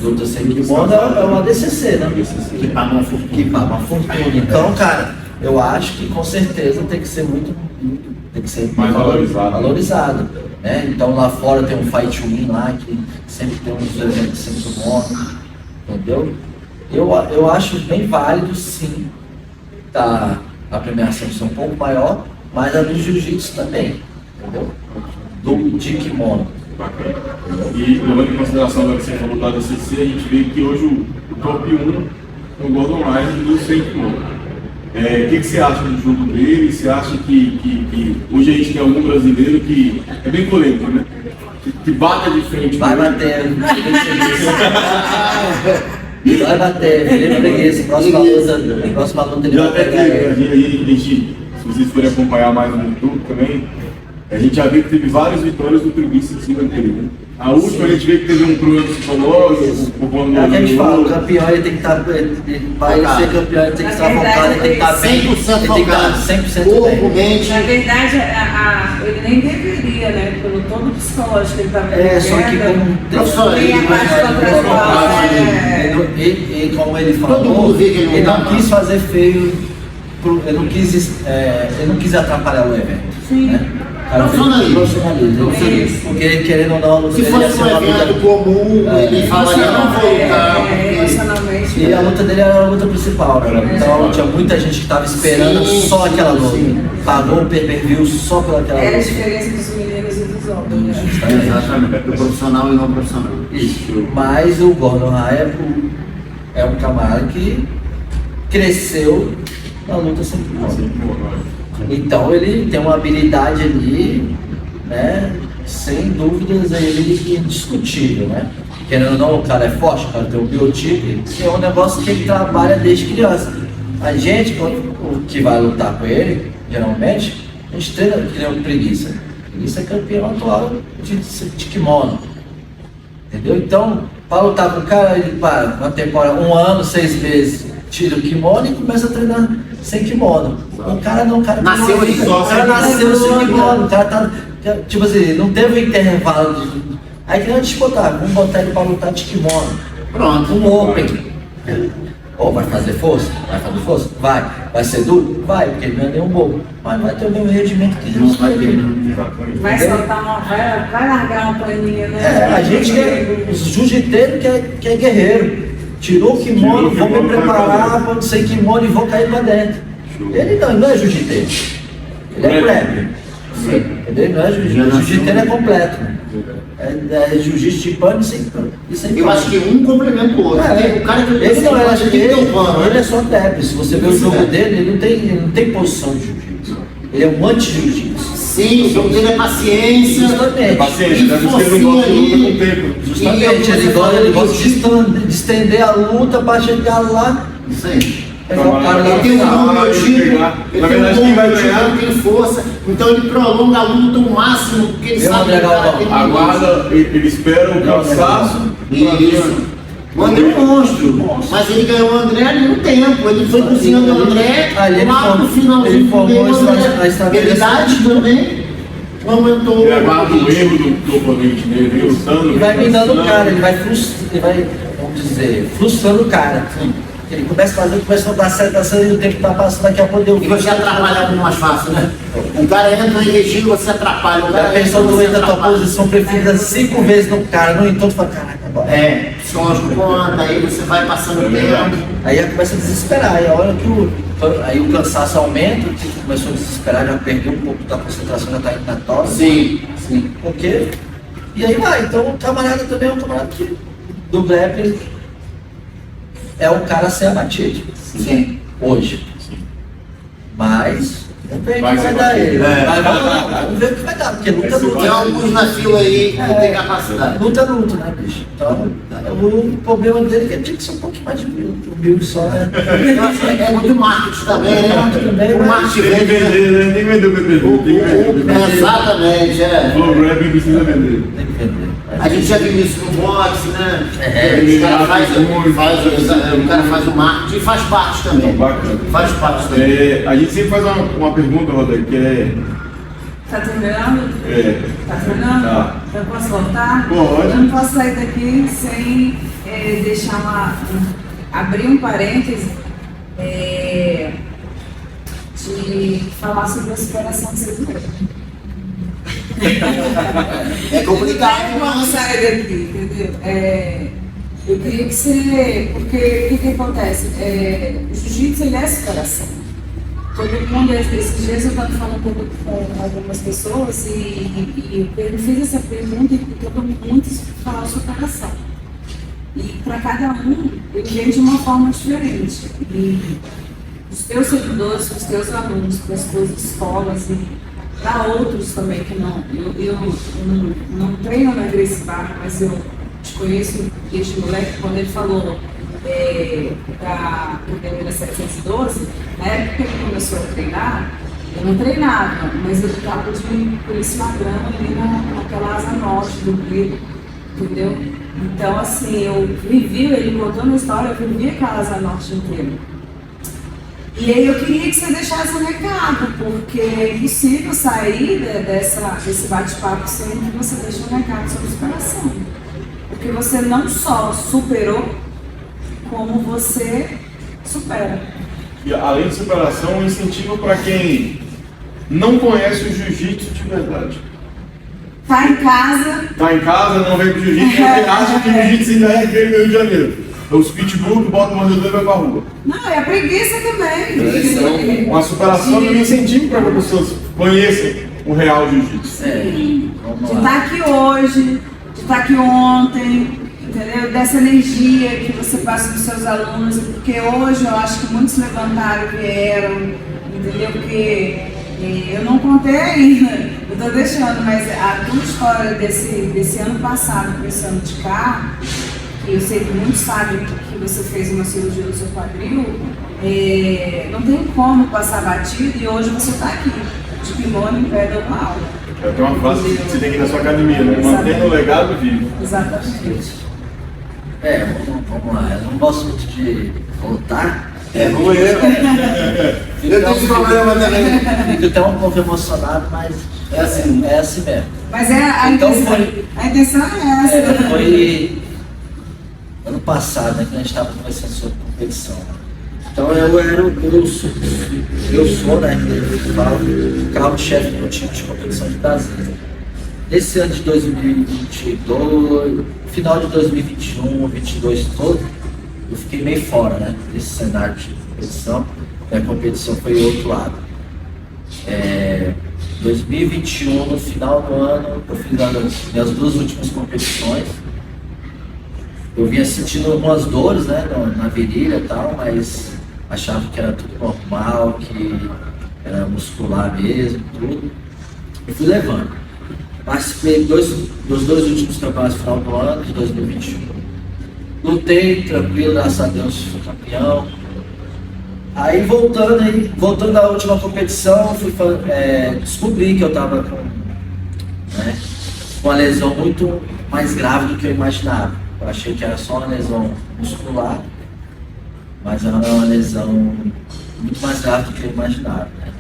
luta sem kimono é o ADCC, né? Que paga uma fortuna. Que paga uma fortuna. Então, cara, eu acho que com certeza tem que ser tem que ser Mais valorizado. Né? Então lá fora tem um Fight Win lá, que sempre tem uns eventos sempre bons, entendeu? Eu acho bem válido sim a premiação ser um pouco maior, mas a do Jiu-Jitsu também, entendeu? De kimono. Bacana. E levando em consideração agora que você falou da DCC, a gente vê que hoje o top 1 é o Gordon Ryan do sem kimono. O que você acha do jogo dele? Você acha que hoje a gente tem algum brasileiro que é bem polêmico, né? Que bata de frente. Vai com ele. bater. Vai bater, Felipe Preguiça, próxima luta ele Já vai até pegar teve, ele. a gente, se vocês forem acompanhar mais no YouTube também, a gente já vê que teve várias vitórias do Preguiça em cima dele, né? A última a gente vê que teve um problema psicológico, o bom É o que a gente fala, o campeão ele tem que estar, para ele ser campeão ele tem que estar focado, ele tem que estar bem, 100% ele tem que estar focado. 100% Corpo, bem. mente. Na verdade, ele nem deveria, né? Pelo todo psicológico que ele está vivendo. É, só que como Tem a parte contratual. e como ele Todo falou, mundo vê que ele não não dá quis fazer feio, ele não quis atrapalhar o evento. Sim. Né? Cara, Profissionalismo. porque querendo ou não, a luta Se dele ia fosse ser um uma luta. evento comum, ele falaria, não vou lutar. porque- Emocionalmente. E a luta dele era a luta principal, Era a então principal. tinha muita gente que estava esperando Sim, só aquela luta. sim. Pagou o pay-per-view só por aquela Era a luta. diferença dos meninos e dos homens. Né? Justamente. Exatamente. Do profissional e não profissional. Isso. Mas o Gordon Ryan é um camarada que cresceu na luta sem kimono. Então ele tem uma habilidade ali, né? Sem dúvidas ele indiscutível, né? Querendo ou não, o cara é forte, o cara tem um biotipo, que é um negócio que ele trabalha desde criança. A gente, o que vai lutar com ele, geralmente, a gente treina que nem o Preguiça. Preguiça é campeão atual de kimono. Entendeu? Então, para lutar com o cara, ele para uma temporada, 1 ano, 6 meses, tira o kimono e começa a treinar sem kimono. O cara não, o cara Nasceu tem uma- só o cara sem nasceu sem kimono. kimono, o cara tá, tipo assim, não teve um intervalo de. Aí que antes de botar, vamos botar ele para lutar de kimono. Pronto. Um open. Ou vai fazer força? Vai fazer força? Vai. Vai ser duro? Vai, porque ele não é nenhum bobo. Mas vai ter o mesmo rendimento que ele Não vai ter. Vai soltar vai largar uma planinha, né? A gente que é jiu-jiteiro que é guerreiro. Tirou o kimono, vou me preparar para não ser kimono e vou cair para dentro. Ele não é jiu-jiteiro. Ele é pré. Entendeu? Não é jiu-jitsu. O jiu-jitsu é completo. É jiu-jitsu de pano e sem pano. Eu acho que um complementa o outro. O cara que ele não é, ele é só né? tap. Se você ver o jogo dele, ele não tem posição de jiu-jitsu. Ele é um anti-jiu-jitsu. Sim, o jogo dele é paciência. Justamente. Paciência, deve ser que ele não gosta de luta com tempo. Justamente, ele gosta de estender a luta para chegar lá. Isso aí. Pegar o cara lá Ele tem um bom tipo, na verdade, quem vai ganhar tem força, então ele prolonga a luta o máximo, porque ele sabe que o cara tem aguarda, ele espera o cansaço. Isso. O André é um monstro, mas ele ganhou o André ali no tempo, ele foi cozinhando o André, lá no finalzinho ele formou a estabilidade também, aumentou Ele aguarda o erro do oponente dele, vem lutando. E vai minando o cara, ele vai, vamos dizer, frustrando o cara. Ele começa a fazer, começa a dar certo, e o tempo tá passando, daqui a pouco eu e você atrapalha muito mais fácil, né? O cara entra em regime, você atrapalha. O cara a pessoa não entra na tua posição preferida 5 vezes no cara, no entanto, fala, caraca, agora. Psicológico conta, aí você vai passando o tempo. Aí começa a desesperar, aí a hora que aí o cansaço aumenta, o tipo começou a desesperar, já perdeu um pouco da concentração, já tá indo na tosse. Sim. Porque? E aí vai, então o camarada também é um camarada que do grappling é o cara a ser abatido. Sim. Hoje. Mas vamos ver o que Vai vai ser dar ele. batido. Vamos ver o que vai dar, porque luta. Tem alguns na fila aí que não tem capacidade. Luta, né, bicho? Então, o problema dele é que ele tinha que ser um pouquinho mais humilde só, né? É muito marketing também, né? O marketing Tem que vender, né? Tem que vender o PPV. Exatamente, O grappling precisa vender. Tem que vender. A gente já viu isso no boxe, né? O cara o cara faz o marketing e faz parte também. Bacana. Faz parte também. A gente sempre faz uma pergunta, Rodrigo, que é. Tá terminando? Tá terminando? Tá. Eu posso voltar? Pode. Eu não posso sair daqui sem deixar abrir um parêntese de falar sobre a superação do ser humano. É complicado. Não vamos sair daqui, entendeu? Eu queria que você. Porque o que acontece? O jiu-jitsu ele é superação. Todo mundo, esses dias eu estava falando com algumas pessoas e eu fiz essa pergunta e todo mundo fala superação. E para cada um, ele vem de uma forma diferente. E os teus seguidores, os teus alunos, para as tuas escolas e para outros também que não. Eu não treino na Gracie Barra, mas eu te conheço desde moleque, quando ele falou da Academia 712, na época que ele começou a treinar, eu não treinava, mas eu ficava por esse magrão ali naquela asa norte do Rio, entendeu? Então, assim, eu vivi, ele contando a história, eu vivi aquela asa norte inteira. E aí eu queria que você deixasse um recado, porque é impossível sair desse bate-papo sem que você deixe um recado sobre superação. Porque você não só superou, como você supera. E além de superação, um incentivo para quem não conhece o jiu-jitsu de verdade. Tá em casa. Tá em casa, não vem pro jiu-jitsu, porque acha que o jiu-jitsu ainda é aquele do Rio de Janeiro. É os pitbull que botam o mordedor e vai pra rua. Não, é a preguiça também. Uma superação e um incentivo para que as pessoas conheçam o real jiu-jitsu. De estar aqui hoje, de estar aqui ontem, entendeu? Dessa energia que você passa dos seus alunos, porque hoje eu acho que muitos levantaram e vieram, entendeu? Porque eu não contei ainda, eu estou deixando, mas a tua história desse ano passado para esse ano de cá, que eu sei que muitos sabem que você fez uma cirurgia no seu quadril, não tem como passar batido e hoje você está aqui, de kimono em pé dando uma aula. Tem uma frase que você tem que ir na sua academia, né? Mantendo o legado vivo. Exatamente. Vamos lá, eu não gosto muito de voltar. Vamos aí. Eu tenho esse problema também. Fico até um pouco emocionado, mas é assim mesmo. Mas a intenção é essa. Foi ano passado, né, que a gente estava conversando sobre competição. Então eu sou, né, o carro-chefe do time de competição de Brasília. Nesse ano de 2022, final de 2021, 2022 todo, eu fiquei meio fora, né, desse cenário de competição. Minha competição foi do outro lado. 2021, no final do ano, eu fiz as minhas 2 últimas competições. Eu vinha sentindo algumas dores, né, na virilha e tal, mas achava que era tudo normal, que era muscular mesmo, tudo. Eu fui levando. Participei dos 2 últimos campeonatos no final do ano, de 2021. Lutei, tranquilo, graças a Deus, fui campeão. Aí voltando da última competição, descobri que eu estava com uma lesão muito mais grave do que eu imaginava. Eu achei que era só uma lesão muscular, mas era uma lesão muito mais grave do que eu imaginava, né?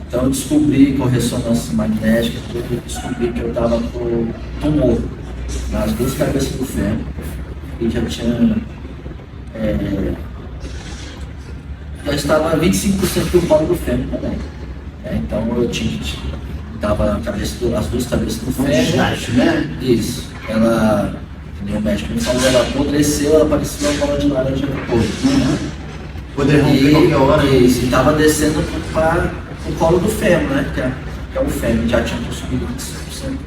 Então eu descobri com ressonância magnética, descobri que eu estava com tumor nas 2 cabeças do fêmur e já tinha já estava a 25% do colo do fêmur também. Então eu estava as 2 cabeças do fêmur. Né? Isso. Ela, o médico me falou, ela apodreceu, ela parecia uma bola de laranja no corpo. Poder romper qualquer hora. Isso, e estava descendo para o colo do fêmur, né? Que é o fêmur, já tinha consumido 25%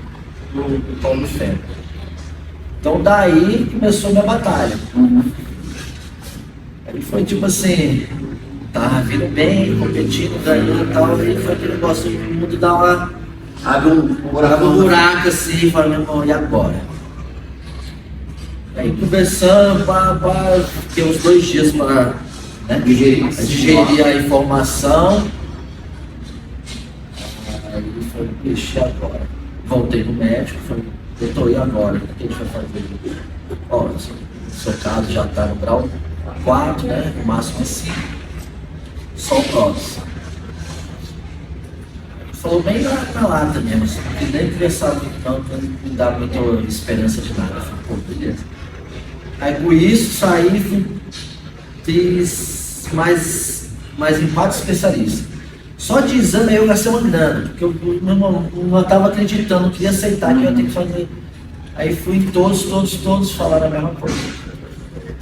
do colo do fêmur. Então daí começou a minha batalha. Aí foi tipo assim, tava vindo bem, competindo, ganhando e tal, e foi aquele negócio de mundo dar uma. Abre um buraco assim, e fala, meu irmão, e agora? Aí conversando, fiquei uns 2 dias para digerir a informação. Aí foi, deixa agora. Voltei no médico, falei, doutor, e agora? O que a gente vai fazer? Ó, o seu caso já está no grau 4, né? O máximo é 5. Só prótese. Falou bem na lata mesmo, assim, porque nem conversava muito tanto, não dava muita esperança de nada. Eu falei, pô, beleza. Aí com isso saí e fiz mais em 4 especialistas. Só de exame eu gastei uma grana, porque eu não estava acreditando, não queria aceitar que eu ia ter que fazer. Aí fui em todos falaram a mesma coisa.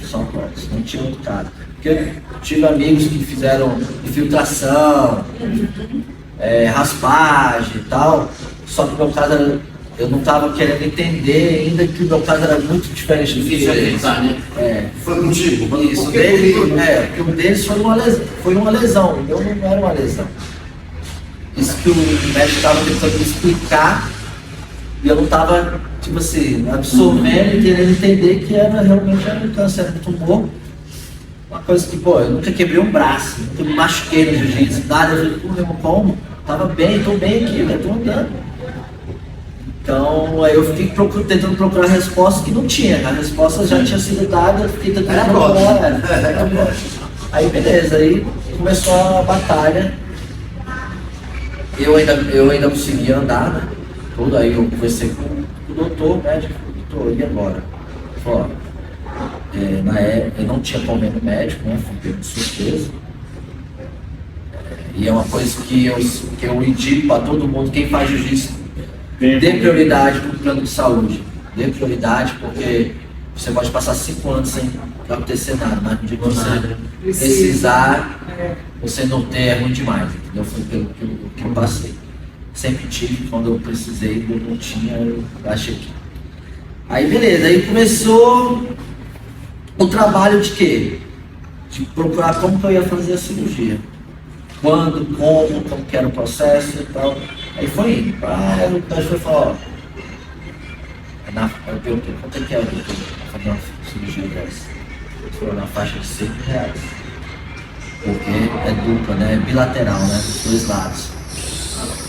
Só prótese, não tinha muito caro. Porque eu tive amigos que fizeram infiltração, raspagem e tal, só que o meu caso era, eu não estava querendo entender ainda que o meu caso era muito diferente do que deles. Foi contigo? Isso, porque um deles foi uma lesão, o meu não era uma lesão. Isso que o médico estava tentando me explicar e eu não estava, tipo assim, absorvendo e querendo entender que realmente era um câncer, era um tumor. Uma coisa que, pô, eu nunca quebrei um braço, nunca me machuquei no jiu-jitsu, nada. Eu falei, pô, meu irmão, como? Tava bem, tô bem aqui, eu tô andando. Então, aí eu fiquei tentando procurar respostas que não tinha. A resposta já tinha sido dada, eu fiquei tentando procurar. Aí, beleza, aí começou a batalha. Eu ainda conseguia andar, né? Tudo, aí eu conversei com o doutor, o médico, doutor, e agora? Ele falou, na época eu não tinha convênio médico, né? Fui pego de surpresa. E é uma coisa que eu indico para todo mundo, quem faz jiu-jitsu, dê prioridade para o plano de saúde. Dê prioridade porque você pode passar 5 anos sem acontecer nada, mas no dia que você precisar, você não ter, é ruim demais, entendeu? Foi pelo que eu passei. Sempre tive, quando eu precisei, eu não tinha, eu achei que... Aí beleza, aí começou o trabalho de quê? De procurar como que eu ia fazer a cirurgia. Quando, como que era o processo e tal. Aí foi indo. O médico foi falar, ó. Eu perguntei, quanto é que é pra fazer uma cirurgia dessa? Ele falou, na faixa de R$100. Porque é dupla, né? É bilateral, né? Dos 2 lados.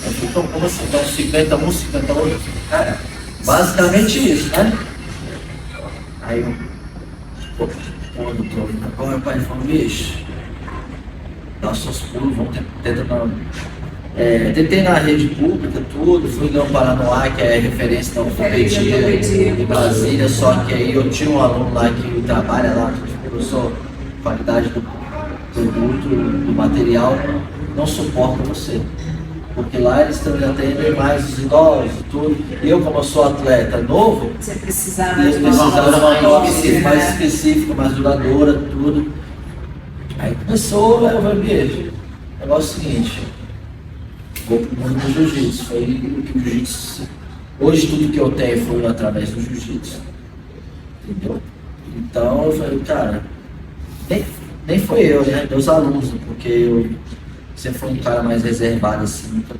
Eu falei, então como assim? Então 50 um, 50 outro? Cara, basicamente isso, né? Aí eu, agora o pai falou, bicho, dá os seus pulos, vamos tentar. Tentei na rede pública, tudo, fui no Paranoá, que é referência da ortopedia de Brasília, só que aí eu tinha um aluno lá que trabalha lá, que professor, qualidade do produto, do material, não suporta você. Porque lá eles também atendem mais os idosos, tudo. E eu, como eu sou atleta novo, Você precisava de uma coisa mais específica, mais duradoura, tudo. Aí começou, eu falei, o negócio é o seguinte, vou pro mundo do jiu-jitsu. Foi o que o jiu-jitsu. Hoje tudo que eu tenho foi através do jiu-jitsu. Entendeu? Então eu falei, cara, nem foi eu, né? Meus alunos, porque eu sempre fui um cara mais reservado, assim, nunca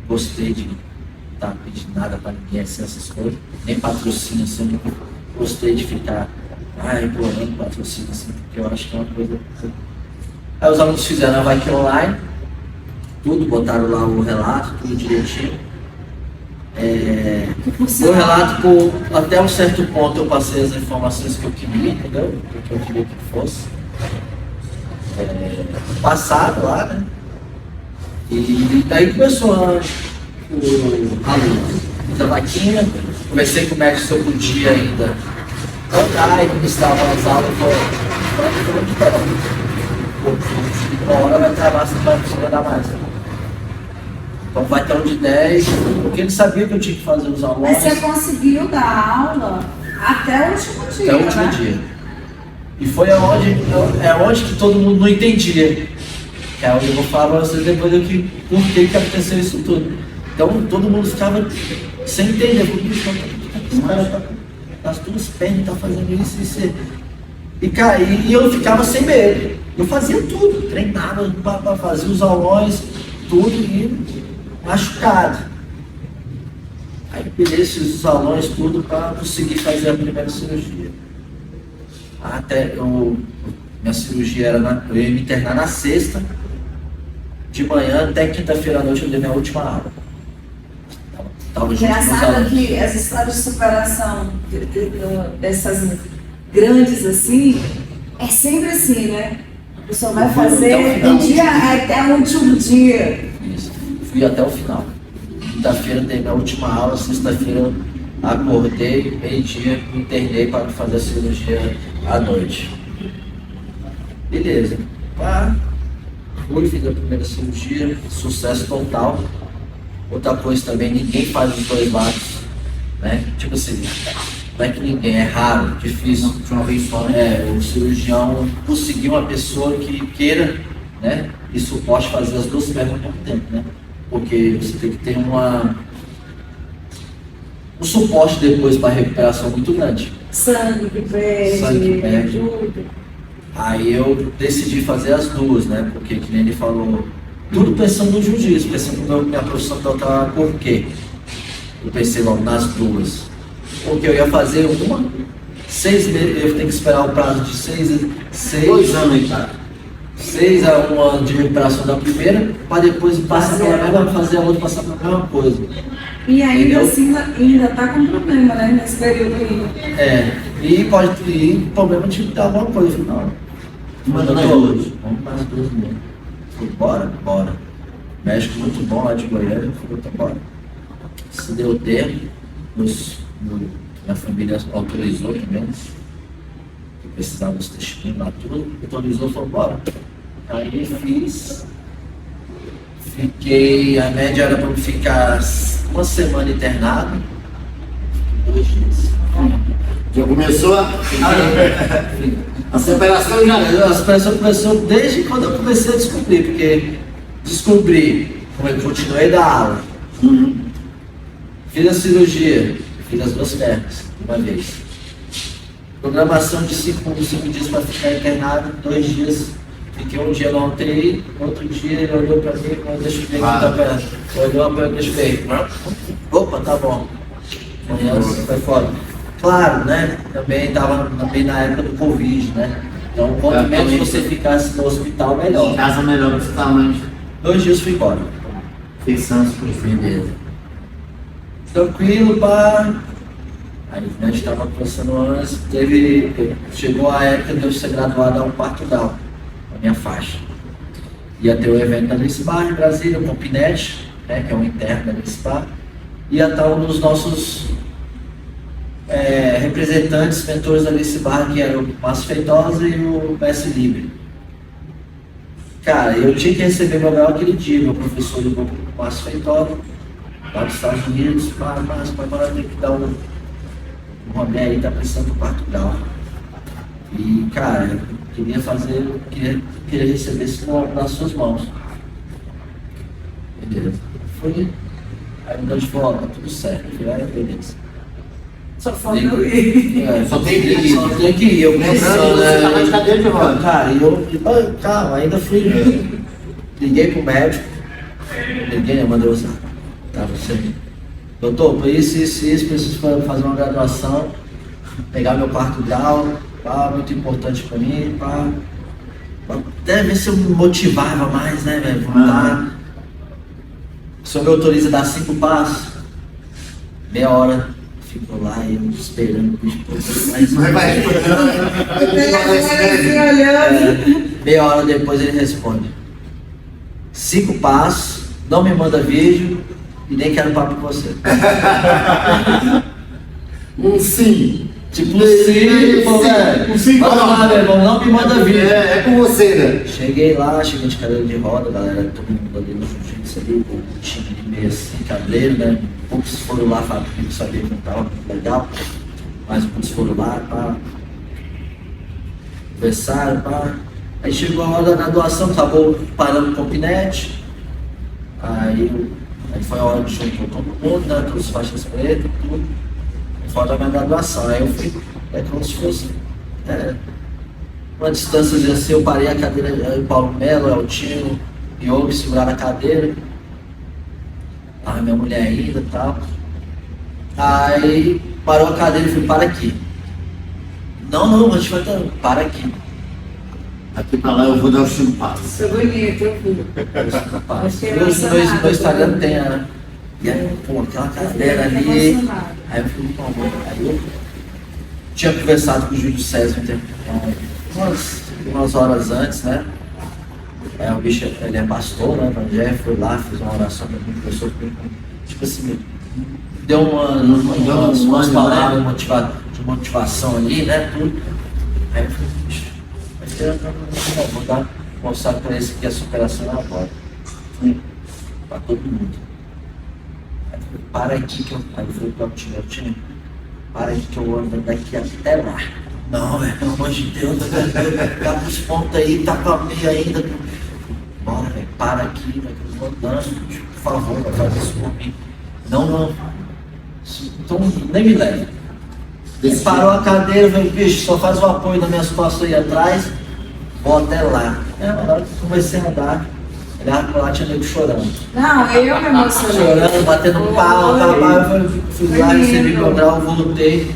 gostei de estar pedindo nada pra ninguém, assim, essas coisas. Nem patrocínio, assim, nunca gostei de ficar implorando patrocínio, assim, porque eu acho que é uma coisa. Aí os alunos fizeram a Vai online, tudo, botaram lá o relato, tudo direitinho. O relato, até um certo ponto, eu passei as informações que eu queria, entendeu? O que eu queria que fosse. Passado lá, né? E daí começou o aluno da vaquinha, conversei com o médico se eu podia ainda andar e ministrar as aulas, uma hora vai travar, você não vai conseguir andar mais. Então vai ter um de 10, porque ele sabia que eu tinha que fazer os alunos. Mas você conseguiu dar aula até o último dia, até o último dia. E foi onde que todo mundo não entendia. Que aí eu vou falar pra vocês depois por que aconteceu isso tudo. Então todo mundo ficava sem entender. Esse cara tá duas pernas, tá fazendo isso. E cara, e eu ficava sem medo. Eu fazia tudo, treinava para fazer os aulões, tudo e machucado. Aí peguei esses aulões tudo para conseguir fazer a primeira cirurgia. Minha cirurgia eu ia me internar na sexta, de manhã até quinta-feira à noite eu dei minha última aula. Tava junto com os Engraçado alunos. que as histórias de superação dessas grandes assim, é sempre assim, né? A pessoa vai fazer do dia até o último dia. Isso. Fui até o final. Quinta-feira dei minha última aula, sexta-feira acordei, meio-dia, me internei para fazer a cirurgia à noite. Beleza. Fiz a primeira cirurgia, sucesso total. Outra coisa também, ninguém faz os 2 lados, né? Tipo assim, não é que ninguém, é raro, difícil de uma vez só, o cirurgião conseguir uma pessoa que queira, né? E suporte fazer as 2 pernas ao mesmo tempo, né? Porque você tem que ter um suporte depois para recuperação muito grande. Sangue que perde, tudo. Aí eu decidi fazer as 2, né? Porque, que nem ele falou, tudo pensando no jiu-jitsu, pensando na minha profissão total, por quê? Eu pensei logo nas 2. Porque eu ia fazer uma, 6 meses, eu tenho que esperar o prazo de 2 anos, cara. 6 a 1 ano de recuperação da primeira, para depois passar pela mesma, fazer a outra passar pela mesma coisa. E ainda Entendeu? assim, ainda tá com problema, né? Nesse período aí. E pode ter problema de dar alguma coisa. Eu falei, não, vamos para as 2 mesmo. Falei, bora. México muito bom lá de Goiânia, eu falei, então bora. Se deu tempo, minha família autorizou também, que precisava dos testemunhos lá, tudo, autorizou, falou, bora. Aí fiz, a média era para ficar 1 semana internado, 2 dias. Já começou a separação já. A separação começou desde quando eu comecei a descobrir, porque como eu continuei da aula, fiz a cirurgia, fiz as 2 pernas, uma vez. Programação de 5 dias para ficar internado, 2 dias. Fiquei um dia no UTI, outro dia ele olhou para mim, deixa eu ver que tá perna. Olhou para mim, deixa eu ver. Opa, tá bom. Amanhã foi fora. Claro, né? Também estava na época do Covid, né? Então, quanto menos você ficasse no hospital, melhor. Em casa melhor que você tá, mas 2 dias fui embora. pensando por Beleza. Tranquilo, pá. Aí a gente estava conversando antes, chegou a época de eu ser graduado a um 4º grau, a minha faixa. Ia ter o evento da Alice Bar em Brasília, com o Pinete, né, que é um interno da Alice Bar. Ia estar um dos nossos representantes, mentores da Alice Bar, que era o Márcio Feitosa e o Messi Libre. Cara, eu tinha que receber meu grau aquele dia, meu professor ligou para o Márcio Feitosa, lá dos Estados Unidos, mas agora tem que dar o Romé aí tá precisando do 4º grau. E, cara, eu queria receber isso nas suas mãos. Beleza. Fui, aí mudou de volta, tá tudo certo. Eu falei, beleza. Só falta eu ir. Só tem que ir. Só tem que ir, eu Lembrando que pensando, você tava de cadeira de roda. Cara, e eu, calma, ainda fui. Liguei pro médico, liguei, mandei usar. Tá, você. Doutor, por isso, preciso fazer uma graduação, pegar meu 4º grau, muito importante pra mim, pra até ver se eu me motivava mais, né, velho? Voltar. O senhor me autoriza a dar 5 passos, meia hora, ficou lá e eu esperando o bicho mais. Meia hora depois ele responde: 5 passos, não me manda vídeo e nem quero papo com você. Sim. Tipo, sim, pô, velho. Sim, Vamos lá, meu irmão, não me manda vídeo. É com você, né? Cheguei de cadeira de roda, galera, todo mundo ali no jiu-jitsu ali, o time de meio assim, cabreiro, né? Poucos foram lá, falaram que não sabia que não tava muito legal, mas muitos foram lá, pá. Conversaram, pá. Aí chegou a hora da graduação, acabou parando com o pinete. Aí foi a hora que juntou todo mundo, né? Todas as faixas pretas, tudo. Fora da minha graduação. Aí eu fui, como se fosse uma distância assim, eu parei a cadeira, eu, Paulo Melo, Eltinho, Diogo, seguraram a cadeira. Minha mulher ainda e tal. Aí parou a cadeira e falei, para aqui. Não, a gente vai ter. Para aqui. Aqui pra lá eu vou dar os 5 passos. Foi bonito, eu fui. No Instagram tem pô, aquela cadeira ali. Aí eu fui, aí eu tinha conversado com o Júlio César umas horas antes, né? O bicho, ele é pastor, né? Evangélico, foi lá, fez uma oração pra mim, conversou comigo, tipo assim, deu umas palavras de motivação ali, né? Tudo. Aí eu falei, bicho, vou mostrar pra esse que a superação é agora. Pra todo mundo. Para aqui que eu. Aí eu falei pro time, para aqui que eu ando daqui até lá. Não, velho, pelo amor de Deus, tá com os pontos aí, tá com a meia ainda. Bora, velho, para aqui, velho, que eu tô andando, por favor, vai fazer isso por mim. Não. Então nem me leve. Ele parou a cadeira, velho, bicho, só faz o apoio nas minhas costas aí atrás, vou até lá. Na hora que eu comecei a andar. Lá tinha nego chorando. Não, eu me emocionei. Chorando, batendo pau, eu fui lá, recebi meu grau, voltei,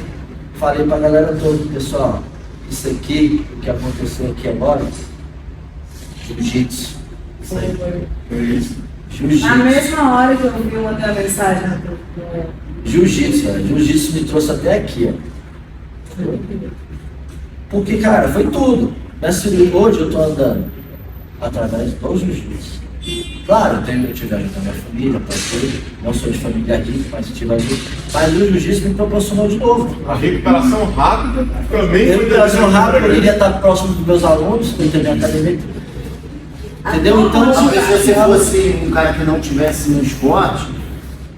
falei pra galera toda, pessoal, isso aqui, o que aconteceu aqui agora, jiu-jitsu. Isso aí. Jiu-jitsu. Na mesma hora que eu vi uma da mensagem Jiu-jitsu, velho. Jiu-jitsu me trouxe até aqui, ó. Porque, cara, foi tudo. Hoje eu tô andando através do jiu-jitsu. Claro, eu tive ajuda da minha família, não sou de família rica, mas tive ajuda. Mas o jiu-jitsu me proporcionou de novo. A recuperação rápida também foi. Recuperação rápida, eu iria estar próximo dos meus alunos, eu tenho minha academia. Entendeu? Então, talvez se você fosse um cara que não tivesse no esporte,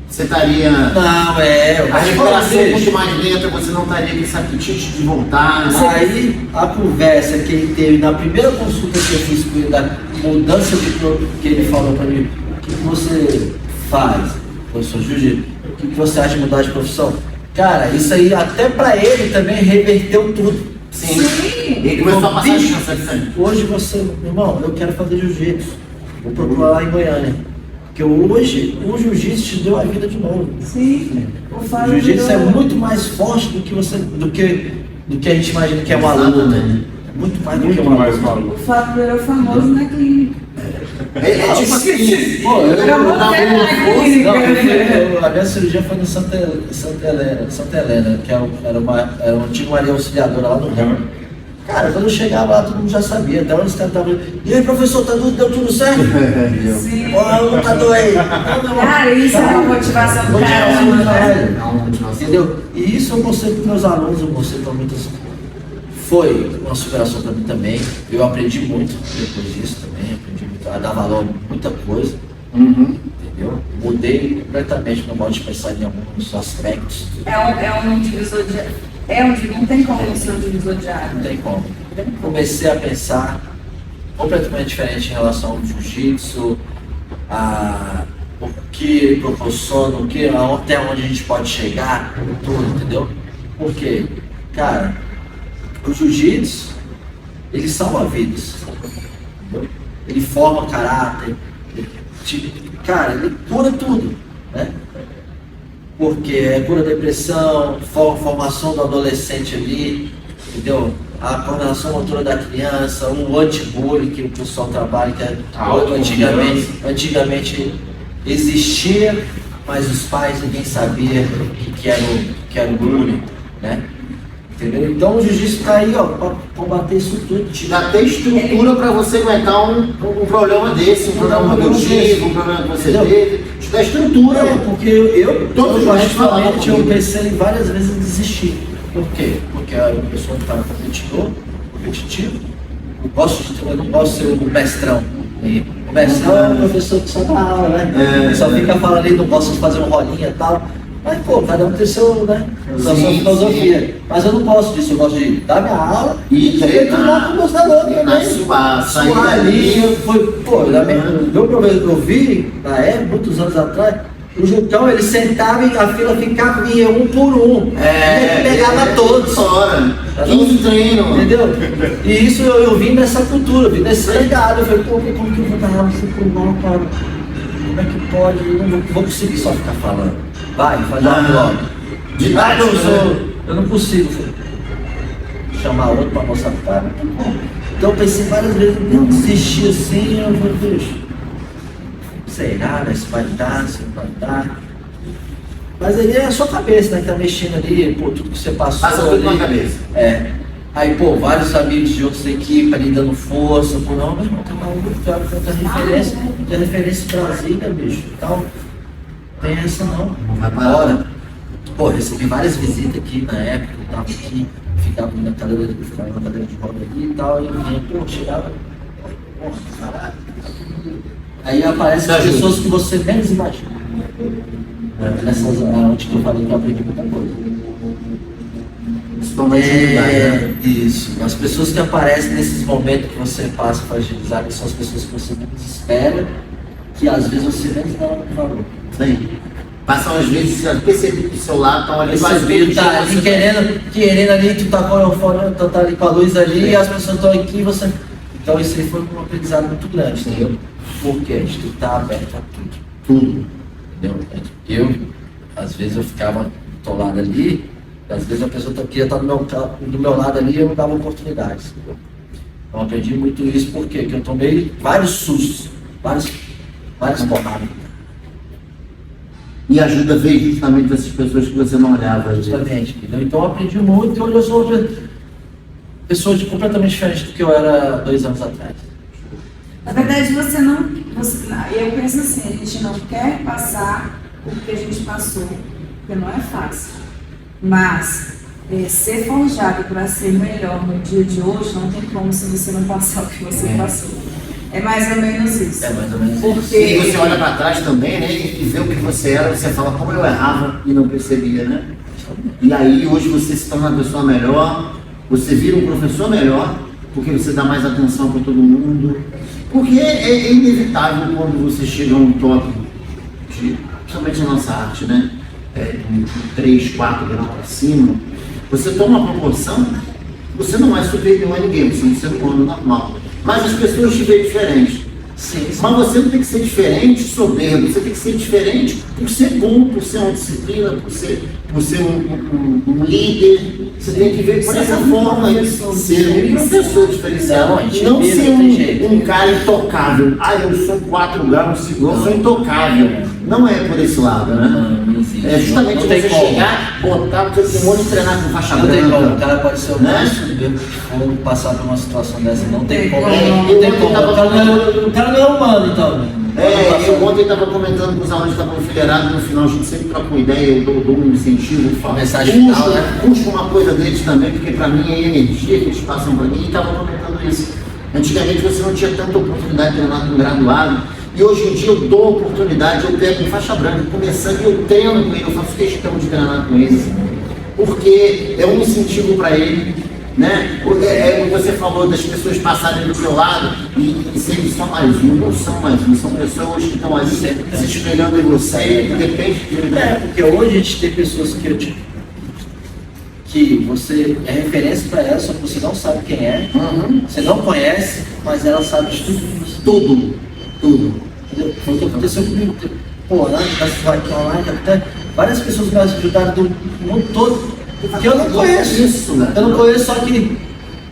você estaria. Não, a recuperação é muito mais lenta, você não estaria com esse apetite de voltar. Aí a conversa que ele teve na primeira consulta que eu fiz com ele, da mudança que ele falou para mim, o que você faz, professor Jiu-Jitsu? O que você acha de mudar de profissão? Cara, isso aí até para ele também reverteu tudo. Sim. Ele começou a passar chance de sangue. Hoje você, irmão, eu quero fazer jiu-jitsu. Vou procurar lá em Goiânia. Porque hoje o jiu-jitsu te deu a vida de novo. Sim. O jiu-jitsu é muito mais forte do que a gente imagina que é uma luta. É muito mais do que uma luta. O Fábio virou famoso na clínica. É tipo assim, Pô, eu a minha cirurgia foi no Santa Helena, que era uma antiga Maria Auxiliadora lá no Ramo. Cara, quando eu chegava lá, todo mundo já sabia. Até os caras estavam. E aí, professor, deu tudo certo? Sim. Não tá doendo. Cara, isso é uma motivação do cara. Entendeu? E isso eu mostrei para meus alunos, eu mostrei para muitas. Foi uma superação para mim também. Eu aprendi muito depois disso também. Aprendi muito a dar valor a muita coisa. Entendeu? Mudei completamente meu modo de pensar em alguns aspectos. É um divisor de. Não tem como não ser um divisor de água. Não tem como. Comecei a pensar completamente diferente em relação ao jiu-jitsu, que ele proporciona, até onde a gente pode chegar, tudo, entendeu? Porque, cara, o jiu-jitsu, ele salva vidas, entendeu? Ele forma caráter, cara, ele cura tudo, né? Porque cura depressão, formação do adolescente ali, entendeu? A coordenação motora da criança, o anti-bullying que o pessoal trabalha, que antigamente existia, mas os pais ninguém sabia que era o bullying, né? Entendeu? Então o jiu-jitsu está aí, ó, para combater isso tudo. Já tem estrutura para você aguentar um problema desse, um problema auditivo, um problema que você teve. Te dá estrutura. Porque eu particularmente, eu pensei várias vezes em desistir. Por quê? Porque a pessoa que estava competitivo, eu não posso ser o mestrão. E o mestrão é o professor que só dá aula, né? Só fica falando ali, não posso fazer um rolinha e tal. Mas, pô, cada um tem seu, né? Sua filosofia. Sim. Mas eu não posso disso, eu gosto de dar minha aula e treinar com meus alunos também. Sair ali. Meu problema que eu vi, na época, muitos anos atrás, o Jucão, ele sentava e a fila ficava, ia um por um. Ele pegava todos. 15 treinos. Entendeu? E isso eu vim dessa cultura, eu vim desse legado. Eu falei, pô, como que eu vou dar aula assim por mal, cara? Como é que pode? Eu não vou conseguir só ficar falando. Vai, faz uma blog. Eu não consigo chamar outro para mostrar pro cara. Então eu pensei várias vezes, eu desisti assim, eu falei, bicho, será, né? Se vai dar, se não vai dar. Mas aí é a sua cabeça, né? Que tá mexendo ali, pô, tudo que você passou. Passa tudo na cabeça. Aí, pô, vários amigos de outras equipes ali dando força, pô, não, meu irmão, tem uma outra referência, tem referência em Brasília, bicho. Então, tem essa não. Bora. Pô, recebi várias visitas aqui na época, eu tava aqui, ficava na cadeira de roda ali e tal, e pô, chegava, pô, caralho. Aí aparecem as pessoas que você menos imagina. Nessas onde que eu falei que eu aprendi muita coisa. Isso. As pessoas que aparecem nesses momentos que você passa para agilizar, que são as pessoas que você menos espera, que às vezes você menos dá um valor. Sim. Passam às vezes, você percebe que o seu lado tá ali quase tá ali querendo ali, tu tá tá ali com a luz ali, e as pessoas estão aqui e você. Então isso aí foi um aprendizado muito grande, entendeu? Porque a gente tem que estar aberto a tudo. Entendeu? Às vezes eu ficava atolado ali, às vezes a pessoa queria estar do meu lado ali e eu não dava oportunidades. Entendeu? Então eu aprendi muito isso porque eu tomei vários sustos, várias porradas. E ajuda a ver justamente essas pessoas que você não olhava. Justamente, entendeu? Então eu aprendi muito e hoje eu sou uma pessoa completamente diferente do que eu era 2 anos atrás. Na verdade, eu penso assim, a gente não quer passar o que a gente passou, porque não é fácil. Mas ser forjado para ser melhor no dia de hoje não tem como se você não passar o que você passou. É mais ou menos isso. Porque... E você olha para trás também, né? E vê o que você era, você fala como eu errava e não percebia, né? E aí hoje você se torna uma pessoa melhor, você vira um professor melhor, porque você dá mais atenção para todo mundo. Porque é inevitável quando você chega a um top, principalmente na nossa arte, né? 3, 4 graus para cima, você toma uma proporção, você não é superior a ninguém, você é um ser humano normal. Mas as pessoas te veem diferente. Sim. Mas você não tem que ser diferente soberbo, você tem que ser diferente por ser bom, por ser uma disciplina, por ser um líder. Você tem que ver por essa forma de ser um professor diferenciado. Não ser um cara intocável. Eu sou 4 graus, eu sou intocável. Não é por esse lado, né? É justamente você chegar, botar o teu kimono e treinar com faixa branca. Não tem como, o cara pode ser o máximo ou passar por uma situação dessa, não tem como. O cara não é humano, então. Eu ontem estava comentando com os alunos que estavam federados, no final a gente sempre troca uma ideia, eu dou um incentivo, eu falo. Mensagem final, né? Busco uma coisa deles também, porque para mim é energia que eles passam para mim, e estava comentando isso. Antigamente você não tinha tanta oportunidade de treinar com graduado. E hoje em dia eu dou oportunidade, eu pego em faixa branca, começando e eu treino com ele, eu faço questão de treinar com ele, porque é um incentivo para ele, né? Você falou das pessoas passarem do seu lado e se eles são mais um, não são mais um, são pessoas que estão ali se espelhando em você, de repente... Porque hoje a gente tem pessoas que você é referência para ela, só que você não sabe quem é, você não conhece, mas ela sabe de tudo. Tudo. Entendeu? Foi o que aconteceu comigo. Pô, lá na cidade online, várias pessoas me ajudaram do mundo todo, que eu não conheço. Isso, né? Eu não conheço, só que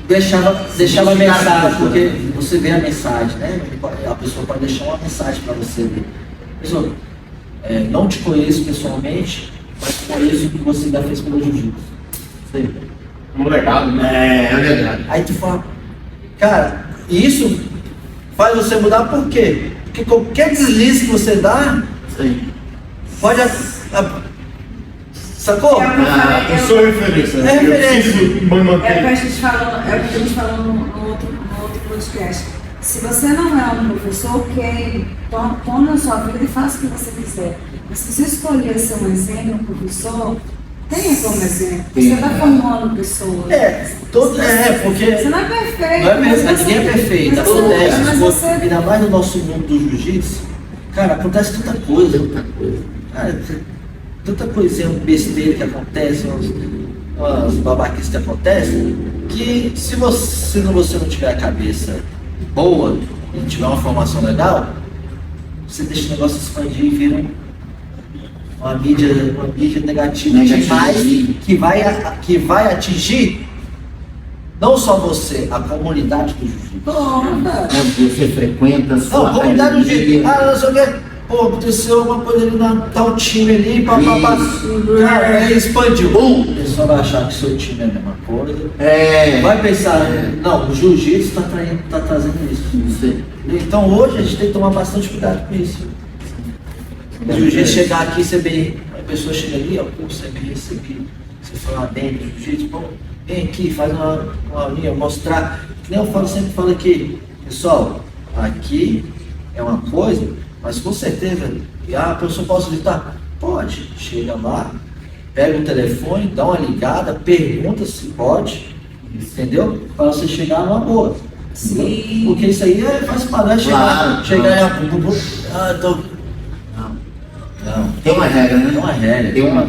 deixava mensagem, porque você vê a mensagem, né? A pessoa pode deixar uma mensagem para você ver. Pessoal, não te conheço pessoalmente, mas conheço o que você já fez pelo jiu-jitsu. Um legado, né? É verdade. Aí tu fala, cara, isso faz você mudar por quê? Porque qualquer deslize que você dá, Sim. pode. Sacou? Eu sou referência. É referência. Eu preciso manter. É o que a gente falou no outro podcast. Se você não é um professor, ok, tome a sua vida e faça o que você quiser. Mas se você escolher ser um exemplo, um professor, tenha como exemplo. Você está formando pessoas. Porque Você não é perfeito. não é mas perfeito, ninguém é perfeito, mas acontece. mas você... Ainda mais no nosso mundo do jiu-jitsu, cara, acontece tanta coisa. Cara, tanta coisinha besteira que acontece, umas babaquices que acontecem, que se você não tiver a cabeça boa e não tiver uma formação legal, você deixa o negócio expandir e vira uma mídia negativa demais, que vai atingir não só você, a comunidade do jiu-jitsu. Você frequenta a sua Não, a comunidade do jiu-jitsu. Não sei o que. Pô, aconteceu alguma coisa ali na tal time ali, papapá. Cara, expandiu. O pessoal vai achar que seu time é a mesma coisa. Vai pensar, não, o jiu-jitsu tá trazendo isso. Então hoje a gente tem que tomar bastante cuidado com isso. O jiu-jitsu chegar aqui, a pessoa chega ali, ó, pô, você falar bem do jiu-jitsu, pô, vem aqui, faz uma linha, mostrar. Que nem eu sempre falo aqui, pessoal, aqui é uma coisa, mas com certeza, a pessoa pode gritar? Pode, chega lá, pega o telefone, dá uma ligada, pergunta se pode, entendeu? Para você chegar numa boa. Sim. Porque isso aí faz padrão chegar e Não. Tem uma regra, né? Tem uma regra. Tem uma